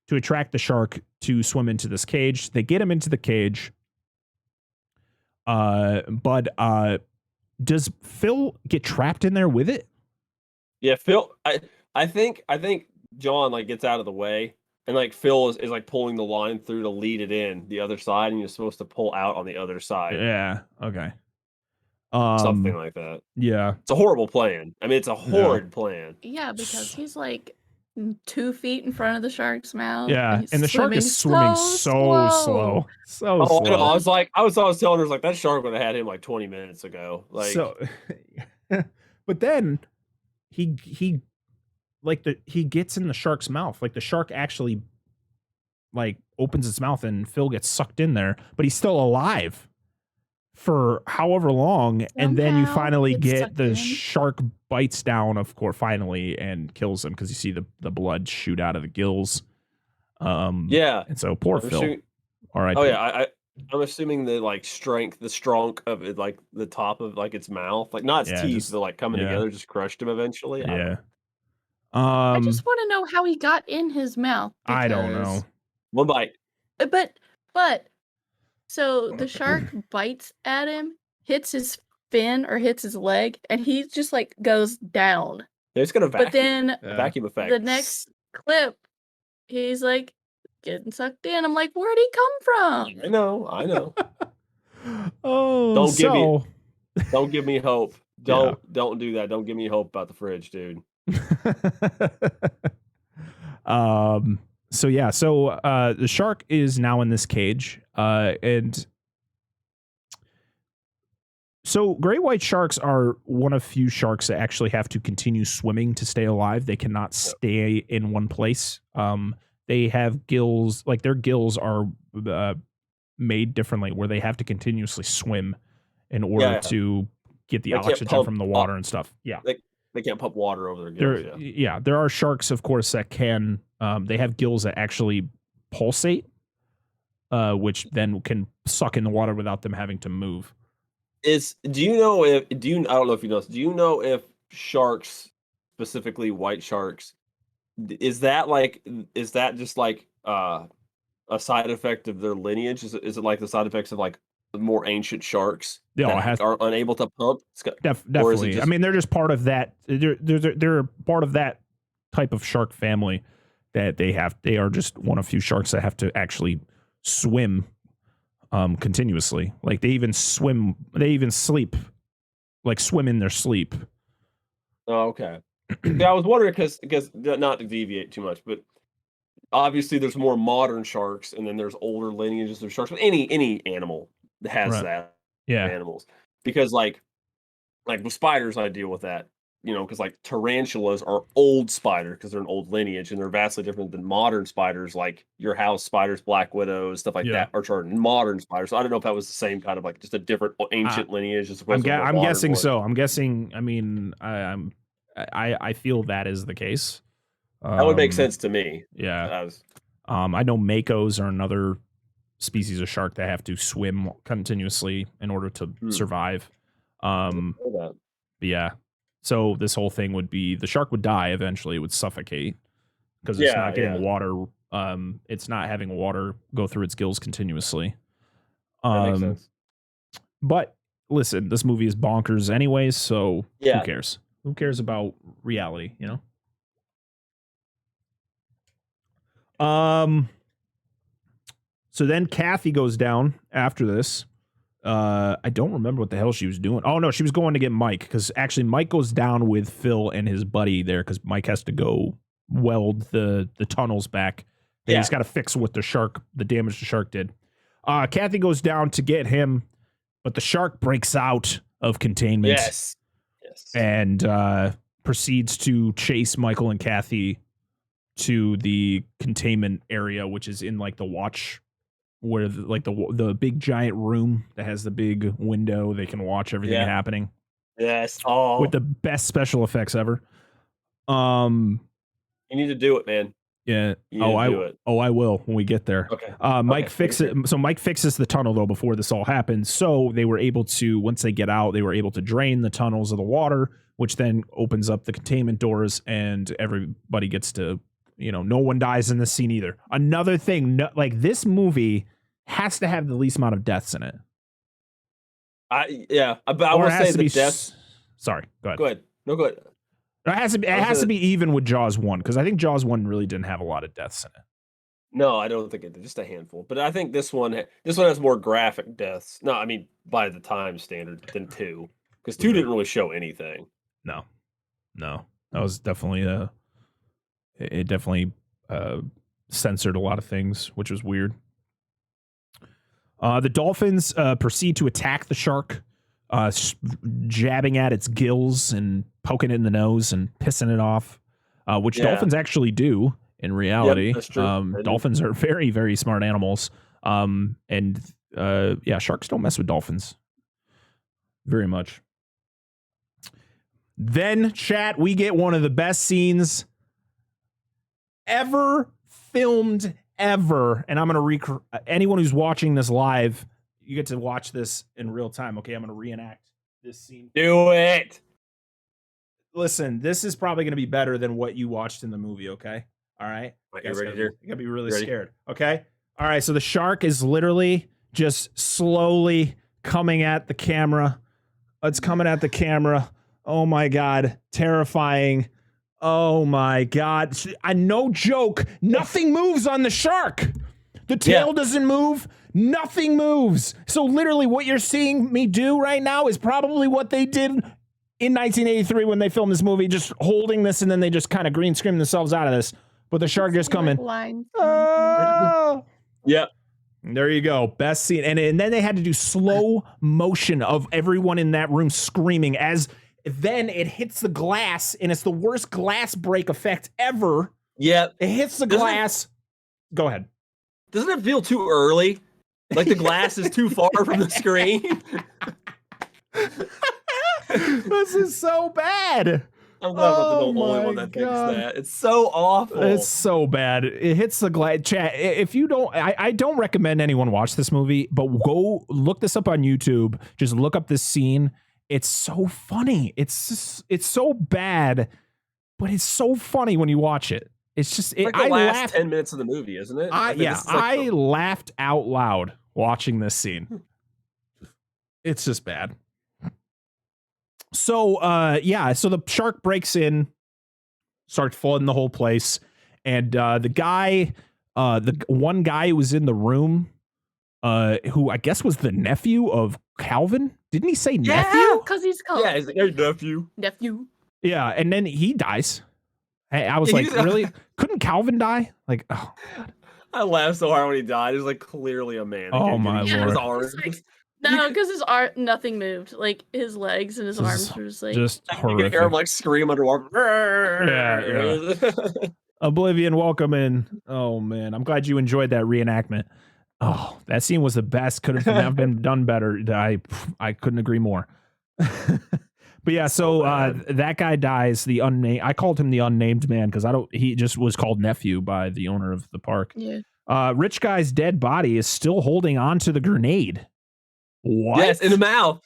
to attract the shark to swim into this cage. They get him into the cage. But does Phil get trapped in there with it? Yeah, Phil, I think John like gets out of the way, and like Phil is like pulling the line through to lead it in the other side, and you're supposed to pull out on the other side. Yeah. Okay. Something like that. Yeah. It's a horrible plan. I mean, it's a horrid plan. Yeah, because he's like 2 feet in front of the shark's mouth. Yeah, and the shark is swimming so slow. So slow. I know. I was telling her, like, that shark would have had him like 20 minutes ago. Like, so, but then he gets in the shark's mouth. Like the shark actually like opens its mouth and Phil gets sucked in there, but he's still alive for however long. And then you finally get the shark bites down, of course, finally, and kills him because you see the blood shoot out of the gills. And so poor Phil. All right. Oh yeah, I'm assuming the like the strength of it, like the top of like its mouth, like not its teeth, but like coming together, just crushed him eventually. Yeah. I just want to know how he got in his mouth. I don't know. One bite. But so the shark bites at him, hits his fin or hits his leg, and he just like goes down. Yeah, it's gonna vacuum. But then vacuum effect. The next clip, he's like getting sucked in. I'm like, where'd he come from? I know. Oh, don't give me hope. Don't do that. Don't give me hope about the fridge, dude. So the shark is now in this cage, and so great white sharks are one of few sharks that actually have to continue swimming to stay alive. They cannot stay in one place. They have gills, like their gills are made differently, where they have to continuously swim in order to get the oxygen from the water and stuff. Yeah. They can't pump water over their gills. There are sharks, of course, that can. They have gills that actually pulsate, which then can suck in the water without them having to move. I don't know if you know this. Do you know if sharks, specifically white sharks, is that just like a side effect of their lineage? Is it like the side effects of like the more ancient sharks that are unable to pump? Definitely. I mean, they're just part of that. They're part of that type of shark family that they are just one of few sharks that have to actually swim continuously. Like they even sleep, like swim in their sleep. Oh, okay. Yeah, I was wondering because not to deviate too much, but obviously there's more modern sharks and then there's older lineages of sharks. But any animal has that. Yeah. Animals, because like with spiders, I deal with that because like tarantulas are old spiders because they're an old lineage and they're vastly different than modern spiders, like your house spiders, black widows, stuff like that, or modern spiders. So I don't know if that was the same kind of like just a different ancient lineage as opposed to a I'm modern guessing one. so. I'm guessing. I mean, I feel that is the case. That would make sense to me. Yeah. I know makos are another species of shark that have to swim continuously in order to survive. Yeah. So this whole thing would be the shark would die eventually. It would suffocate because it's not getting water. It's not having water go through its gills continuously. That makes sense. But listen, this movie is bonkers anyways, so who cares? Who cares about reality, you know? So then Kathy goes down after this. I don't remember what the hell she was doing. Oh no, she was going to get Mike because actually Mike goes down with Phil and his buddy there because Mike has to go weld the tunnels back. And he's got to fix what the damage the shark did. Kathy goes down to get him, but the shark breaks out of containment. Yes. And proceeds to chase Michael and Kathy to the containment area, which is in like the watch, where the big giant room that has the big window. They can watch everything happening. Yes. Oh, with the best special effects ever. You need to do it, man. Yeah. I will when we get there. Okay. Mike fixes the tunnel though before this all happens. So they were able to, once they get out, they were able to drain the tunnels of the water, which then opens up the containment doors, and everybody gets to, no one dies in this scene either. Another thing, like this movie has to have the least amount of deaths in it. But I will say the deaths. Sorry, go ahead. Go ahead. No, go ahead. It has to be even with Jaws 1, because I think Jaws 1 really didn't have a lot of deaths in it. No, I don't think it did. Just a handful. But I think this one has more graphic deaths. No, I mean by the time standard than 2, because 2 didn't really show anything. No, that was definitely it definitely censored a lot of things, which was weird. The dolphins proceed to attack the shark, jabbing at its gills and poking it in the nose and pissing it off, which dolphins actually do in reality. Yep, that's true. Dolphins are very, very smart animals. Sharks don't mess with dolphins very much. Then, chat, we get one of the best scenes ever filmed ever. And I'm going to anyone who's watching this live, you get to watch this in real time. Okay, I'm going to reenact this scene. Do it. Listen, this is probably going to be better than what you watched in the movie, okay? All right? You ready here? You got to be really scared, okay? All right, so the shark is literally just slowly coming at the camera. It's coming at the camera. Oh my God, terrifying. Oh my God. No joke. Nothing moves on the shark. The tail doesn't move. Nothing moves. So literally what you're seeing me do right now is probably what they did in 1983 when they filmed this movie, just holding this and then they just kind of green screen themselves out of this. But the shark just coming. Yeah. There you go. Best scene. And then they had to do slow motion of everyone in that room screaming as then it hits the glass, and it's the worst glass break effect ever. Yeah. It hits the glass. Go ahead. Doesn't it feel too early? Like the glass is too far from the screen? This is so bad. I'm glad I'm not the only one that thinks that. It's so awful. It's so bad. It hits the glass. Chat, if you don't, I don't recommend anyone watch this movie, but go look this up on YouTube. Just look up this scene. It's so funny. It's so bad, but it's so funny when you watch it. It's just like the last 10 minutes of the movie, isn't it? I laughed out loud watching this scene. It's just bad. So so the shark breaks in, starts flooding the whole place, and the one guy who was in the room, who I guess was the nephew of Calvin. Didn't he say nephew? Yeah, because he's called. Yeah, he's like, hey, nephew. Nephew. Yeah, and then he dies. I was like, really? Couldn't Calvin die? Like, oh. I laughed so hard when he died. He was like clearly a man. Oh my Lord. His arms. No, because his nothing moved. Like his legs and his arms were just like just You horrific. can hear him like scream underwater. Yeah. Oblivion, welcome in. Oh man, I'm glad you enjoyed that reenactment. Oh, that scene was the best. Could have never been done better. I couldn't agree more. But yeah, so that guy dies. The unnamed. I called him the unnamed man because he just was called nephew by the owner of the park. Yeah. Rich guy's dead body is still holding on to the grenade. What? Yes, in the mouth.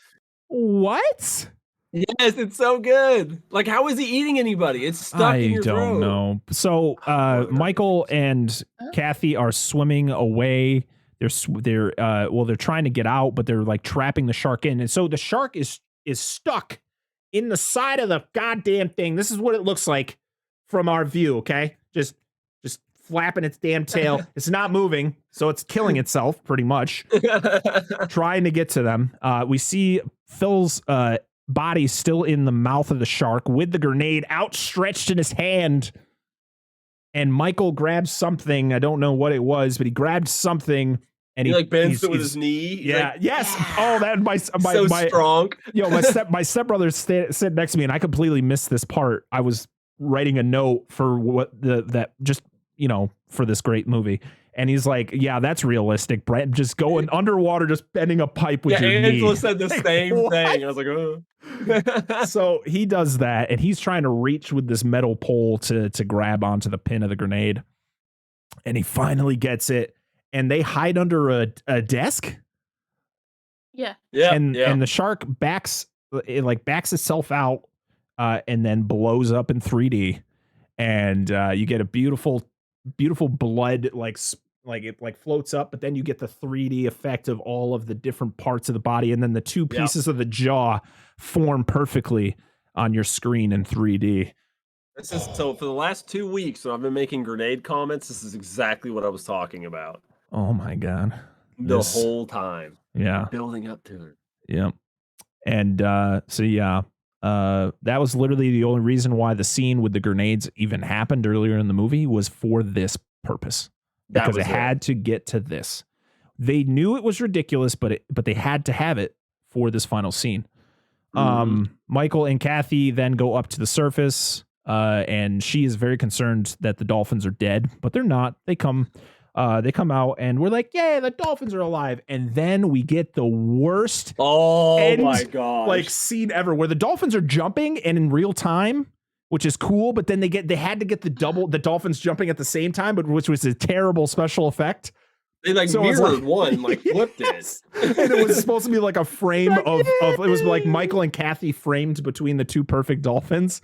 What? Yes, it's so good. Like, how is he eating anybody? It's stuck in your throat. I don't know. So Michael and Kathy are swimming away. They're trying to get out, but they're like trapping the shark in. And so the shark is stuck in the side of the goddamn thing. This is what it looks like from our view, okay? Just flapping its damn tail. It's not moving, so it's killing itself pretty much. Trying to get to them. We see Phil's body still in the mouth of the shark with the grenade outstretched in his hand. And Michael grabs something. I don't know what it was, but he grabbed something. And he like bends it with his knee. He's yeah. Like, yes. Oh, that my strong. My stepbrother sit next to me, and I completely missed this part. I was writing a note for for this great movie. And he's like, yeah, that's realistic. Brett, just going underwater, just bending a pipe with your knee. Angela said the same thing. I was like, oh. So he does that, and he's trying to reach with this metal pole to grab onto the pin of the grenade. And he finally gets it, and they hide under a desk. Yeah. Yeah. And the shark backs itself out and then blows up in 3D. And you get a beautiful blood it floats up, but then you get the 3D effect of all of the different parts of the body, and then the two pieces of the jaw form perfectly on your screen in 3D. This is so for the last 2 weeks when I've been making grenade comments, this is exactly what I was talking about. Oh my god. The whole time. Yeah. Building up to it. Yeah. And that was literally the only reason why the scene with the grenades even happened earlier in the movie was for this purpose. Because it had to get to this. They knew it was ridiculous, but they had to have it for this final scene. Michael and Kathy then go up to the surface, and she is very concerned that the dolphins are dead, but they're not. They come out, and we're like, "Yay, the dolphins are alive!" And then we get the worst, my god, scene ever, where the dolphins are jumping and in real time, which is cool, but then they had to get the dolphins jumping at the same time, but which was a terrible special effect. They mirrored one, flipped it. And it was supposed to be like a frame of it was like Michael and Kathy framed between the two perfect dolphins.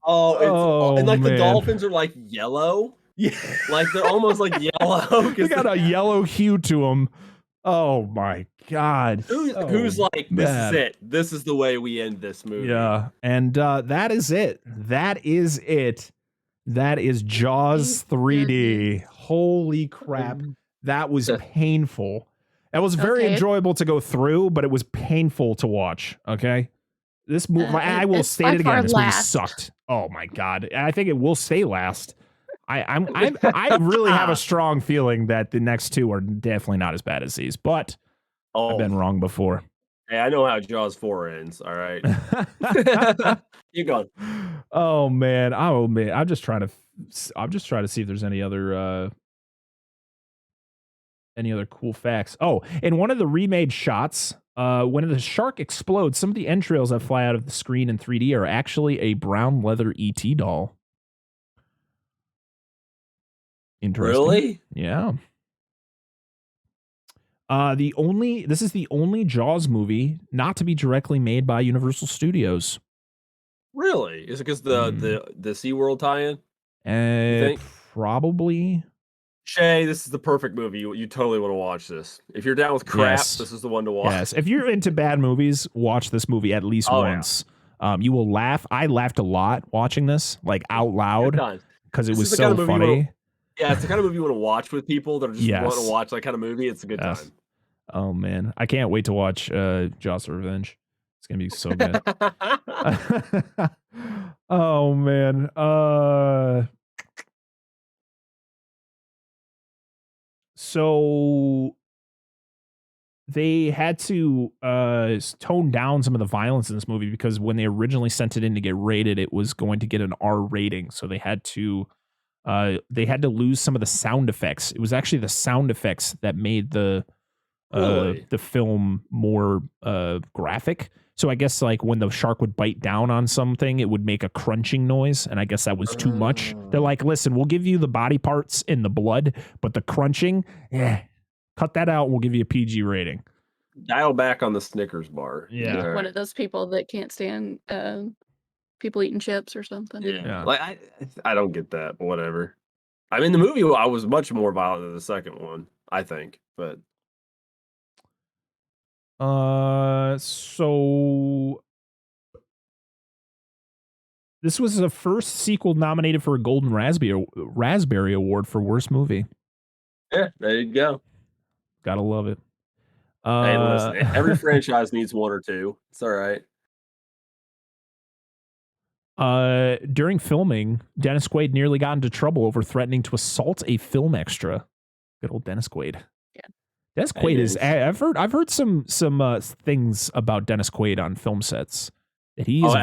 And the dolphins are like yellow. Yeah. Like they're almost like yellow. They got a yellow hue to them. Oh my god. Who's like, this is it. This is the way we end this movie. Yeah. And that is it. That is it. That is Jaws 3D. Holy crap. That was painful. That was very enjoyable to go through, but it was painful to watch. Okay. This movie, I will state it again. This movie sucked. Oh my god. I think it will stay last. I really have a strong feeling that the next two are definitely not as bad as these, but I've been wrong before. Hey, I know how Jaws 4 ends. All right. Keep going. Oh man. I'm just trying to see if there's any other cool facts. Oh, in one of the remade shots, when the shark explodes, some of the entrails that fly out of the screen in 3D are actually a brown leather ET doll. Interesting. Really? Yeah. This is the only Jaws movie not to be directly made by Universal Studios. Really? Is it because the SeaWorld tie-in? Probably. Shay, this is the perfect movie. You totally want to watch this. If you're down with crap, this is the one to watch. Yes. If you're into bad movies, watch this movie at least once. Yeah. You will laugh. I laughed a lot watching this, like out loud, because it was so funny. It's the kind of movie you want to watch with people that are just want to watch that kind of movie. It's a good time. Oh man, I can't wait to watch Jaws Revenge. It's gonna be so good. Oh man. So they had to tone down some of the violence in this movie because when they originally sent it in to get rated, it was going to get an R rating. So they had to lose some of the sound effects. It was actually the sound effects that made the film more graphic. So I guess like when the shark would bite down on something, it would make a crunching noise, and I guess that was too much. They're like, listen, we'll give you the body parts and the blood, but the crunching, cut that out. We'll give you a PG rating. Dial back on the Snickers bar. Yeah. One of those people that can't stand people eating chips or something. Yeah. Like I don't get that, but whatever. I mean, the movie I was much more violent than the second one, I think, but so this was the first sequel nominated for a Golden Raspberry Award for worst movie. yeah, there you go. Gotta love it. Hey, listen, every franchise needs one or two. It's all right. During filming, Dennis Quaid nearly got into trouble over threatening to assault a film extra. Good old Dennis Quaid. Yeah. Dennis Quaid is. I've heard some things about Dennis Quaid on film sets. That he's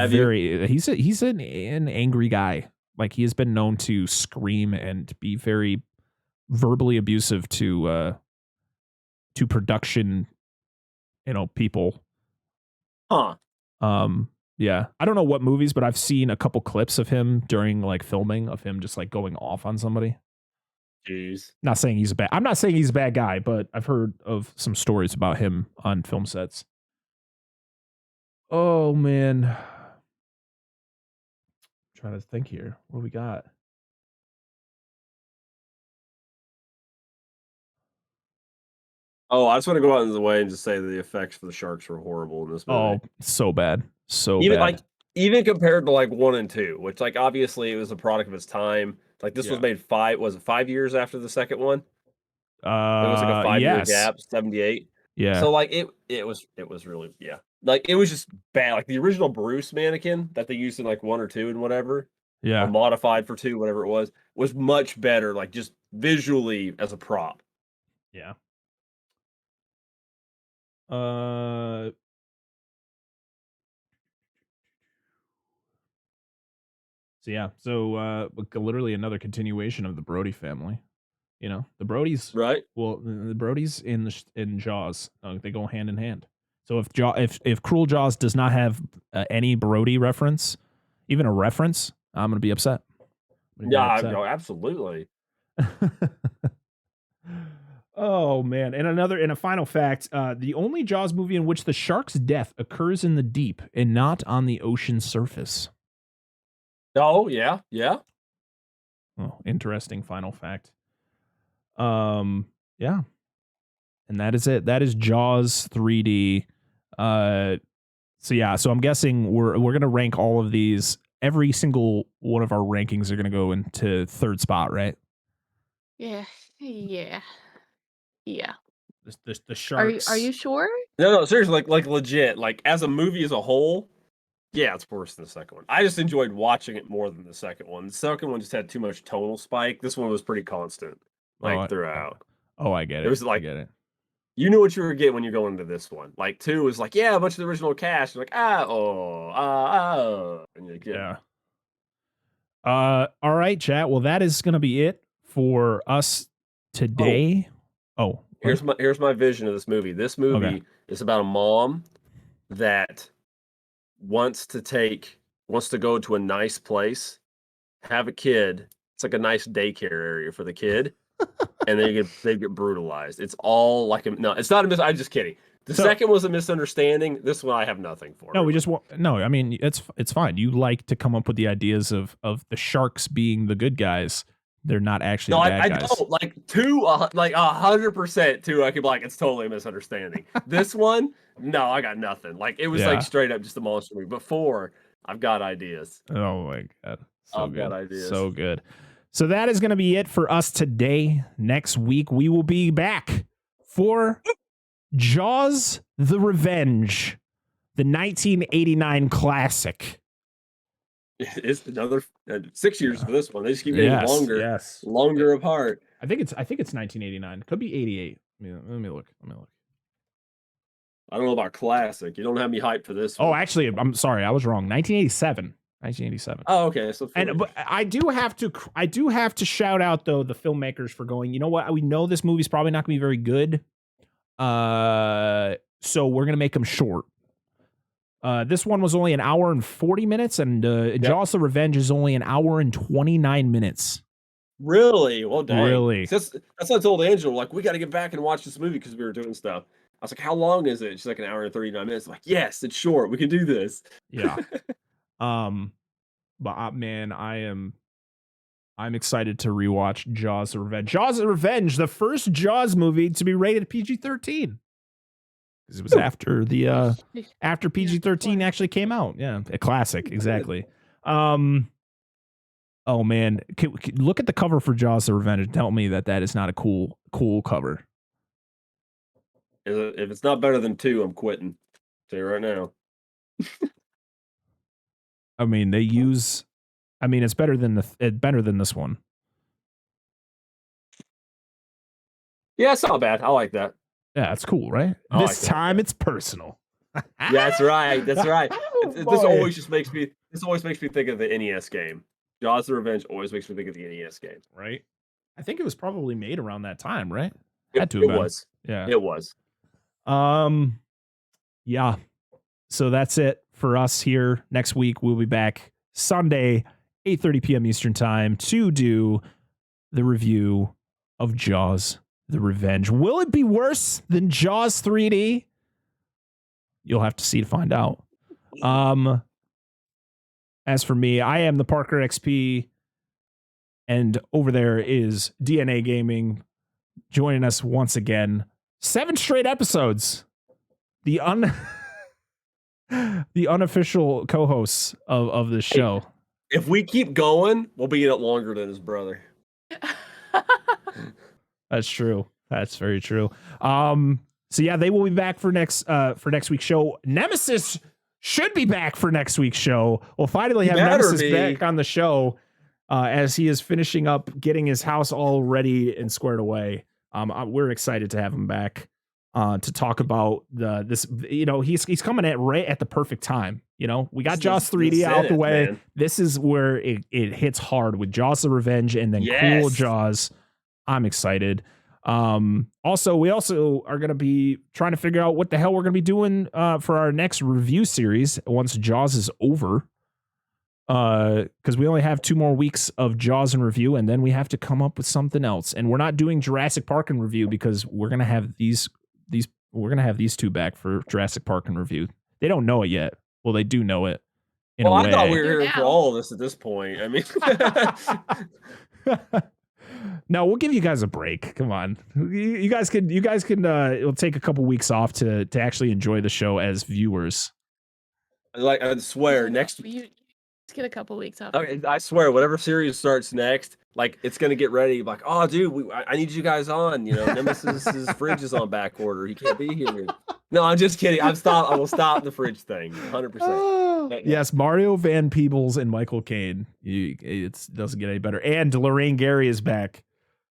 an angry guy. Like he has been known to scream and be very verbally abusive to production, people. Huh. Yeah. I don't know what movies, but I've seen a couple clips of him during like filming of him just like going off on somebody. Jeez. I'm not saying he's a bad guy, but I've heard of some stories about him on film sets. Oh man. I'm trying to think here. What do we got? Oh, I just want to go out of the way and just say that the effects for the sharks were horrible in this movie. Oh, so bad. Even compared to like 1 and 2, which like obviously it was a product of its time. Like this was made 5 years after the second one? It was like a 5-year gap, 78. Yeah. So like it was really like it was just bad. Like the original Bruce mannequin that they used in like 1 or 2 and whatever, Yeah. or modified for 2, whatever it was much better, like just visually as a prop. Yeah. So literally another continuation of the Brody family. The Brodies, Right? well, the Brodies in Jaws, they go hand in hand. So if Cruel Jaws does not have any Brody reference, even a reference, I'm gonna be upset. Yeah, no, absolutely. Oh man! And a final fact: the only Jaws movie in which the shark's death occurs in the deep and not on the ocean surface. Oh yeah. Oh, interesting final fact. Yeah. And that is it. That is Jaws 3D. So I'm guessing we're gonna rank all of these. Every single one of our rankings are gonna go into third spot, right? Yeah. The sharks. Are you sure? No, seriously, like legit, like as a movie as a whole, yeah, it's worse than the second one. I just enjoyed watching it more than the second one. The second one just had too much tonal spike. This one was pretty constant, throughout. I get it. It was like, I get it. You knew what you were getting when you go into this one. Like 2 was like, a bunch of the original cast. You're like, and you're like, yeah. All right, chat. Well, that is gonna be it for us today. Here's my vision of this movie. This movie is about a mom that wants to go to a nice place, have a kid. It's like a nice daycare area for the kid, and they get brutalized. It's all like no, it's not I'm just kidding. The second was a misunderstanding. This one I have nothing for. No, I mean, it's fine. You like to come up with the ideas of the sharks being the good guys. They're not actually bad guys. Don't like 2, like 100% 2. I could be like, it's totally a misunderstanding. This one, no, I got nothing. Like it was like straight up just a monster movie. But 4, I've got ideas. Oh my god, I've got ideas. So good. So that is going to be it for us today. Next week we will be back for Jaws: The Revenge, the 1989 classic. It's another 6 years for this one. They just keep getting longer apart. I think it's 1989. It could be 88. Let me look. I don't know about classic. You don't have me hyped for this Oh, one. actually, I'm sorry, I was wrong. 1987. 1987. Oh, okay. So But I do have to shout out though the filmmakers for going, you know what? We know this movie's probably not going to be very good. So we're going to make them short. This one was only an hour and 40 minutes, and Jaws: The Revenge is only an hour and 29 minutes. Really? Well, dang. Really? That's what I told Angela. Like, we got to get back and watch this movie because we were doing stuff. I was like, how long is it? She's like, an hour and 39 minutes. I'm like, yes, it's short. We can do this. Yeah. But man, I'm excited to rewatch Jaws: The Revenge. Jaws: The Revenge, the first Jaws movie to be rated PG-13. Because it was after the after PG-13 actually came out. Yeah, a classic, exactly. Oh man, look at the cover for Jaws: The Revenge and tell me that is not a cool cover. If it's not better than 2, I'm quitting. Tell you right now. I mean, it's better than this one. Yeah, it's not bad. I like that. Yeah, it's cool, right? This time it's personal. Yeah, that's right. That's right. Oh, This always makes me think of the NES game. Jaws: The Revenge always makes me think of the NES game. Right? I think it was probably made around that time, right? It was. Yeah. It was. Yeah. So that's it for us here. Next week we'll be back Sunday, 8:30 p.m. Eastern time to do the review of Jaws: The Revenge. Will it be worse than Jaws 3D? You'll have to see to find out. As for me, I am the Parker XP, and over there is DNA Gaming joining us once again. 7 straight episodes. The unofficial co-hosts of this show. If we keep going, we'll be in it longer than his brother. That's true. That's very true. So yeah, they will be back for next week's show. Nemesis should be back for next week's show. We'll finally have Nemesis back on the show as he is finishing up getting his house all ready and squared away. We're excited to have him back to talk about this. You know, he's coming at right at the perfect time. You know, we got Jaws 3D out the way. Man. This is where it hits hard with Jaws: The Revenge and then Cool Jaws. I'm excited. Also, we also are going to be trying to figure out what the hell we're going to be doing for our next review series once Jaws is over. Because we only have 2 more weeks of Jaws in review, and then we have to come up with something else. And we're not doing Jurassic Park in review because we're gonna have these 2 back for Jurassic Park in review. They don't know it yet. Well, they do know it. In a way. I thought we were here for all of this at this point. I mean. No, we'll give you guys a break. Come on, you guys can. It'll take a couple weeks off to actually enjoy the show as viewers. Like I swear, next. Let's get a couple weeks off. Okay, I swear, whatever series starts next, like it's gonna get ready. Like, oh, dude, I need you guys on. You know, Nemesis's fridge is on back order. He can't be here. No, I'm just kidding. I will stop the fridge thing. 100%. Yes, Mario Van Peebles and Michael Caine. It doesn't get any better. And Lorraine Gary is back.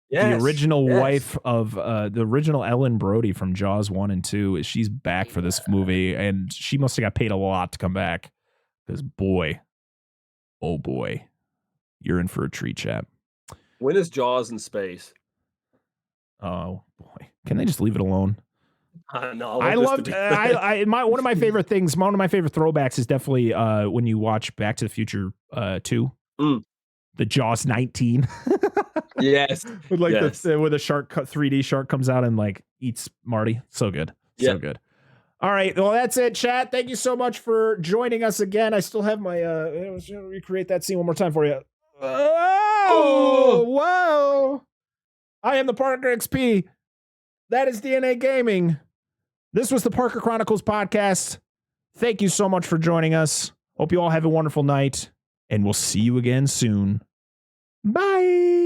Yes, the original wife of the original Ellen Brody from Jaws 1 and 2. She's back for this movie, and she must have got paid a lot to come back. Because oh boy, you're in for a treat, chap. When is Jaws in space? Oh boy, can they just leave it alone? No, I loved one of my favorite things. One of my favorite throwbacks is definitely when you watch Back to the Future 2, the Jaws 19. Yes, with where the shark 3D shark comes out and like eats Marty. So good, so good. All right, well that's it, chat. Thank you so much for joining us again. I still have my let's recreate that scene one more time for you. Oh, whoa! I am the Parker XP. That is DNA Gaming. This was the Parker Chronicles podcast. Thank you so much for joining us. Hope you all have a wonderful night, and we'll see you again soon. Bye.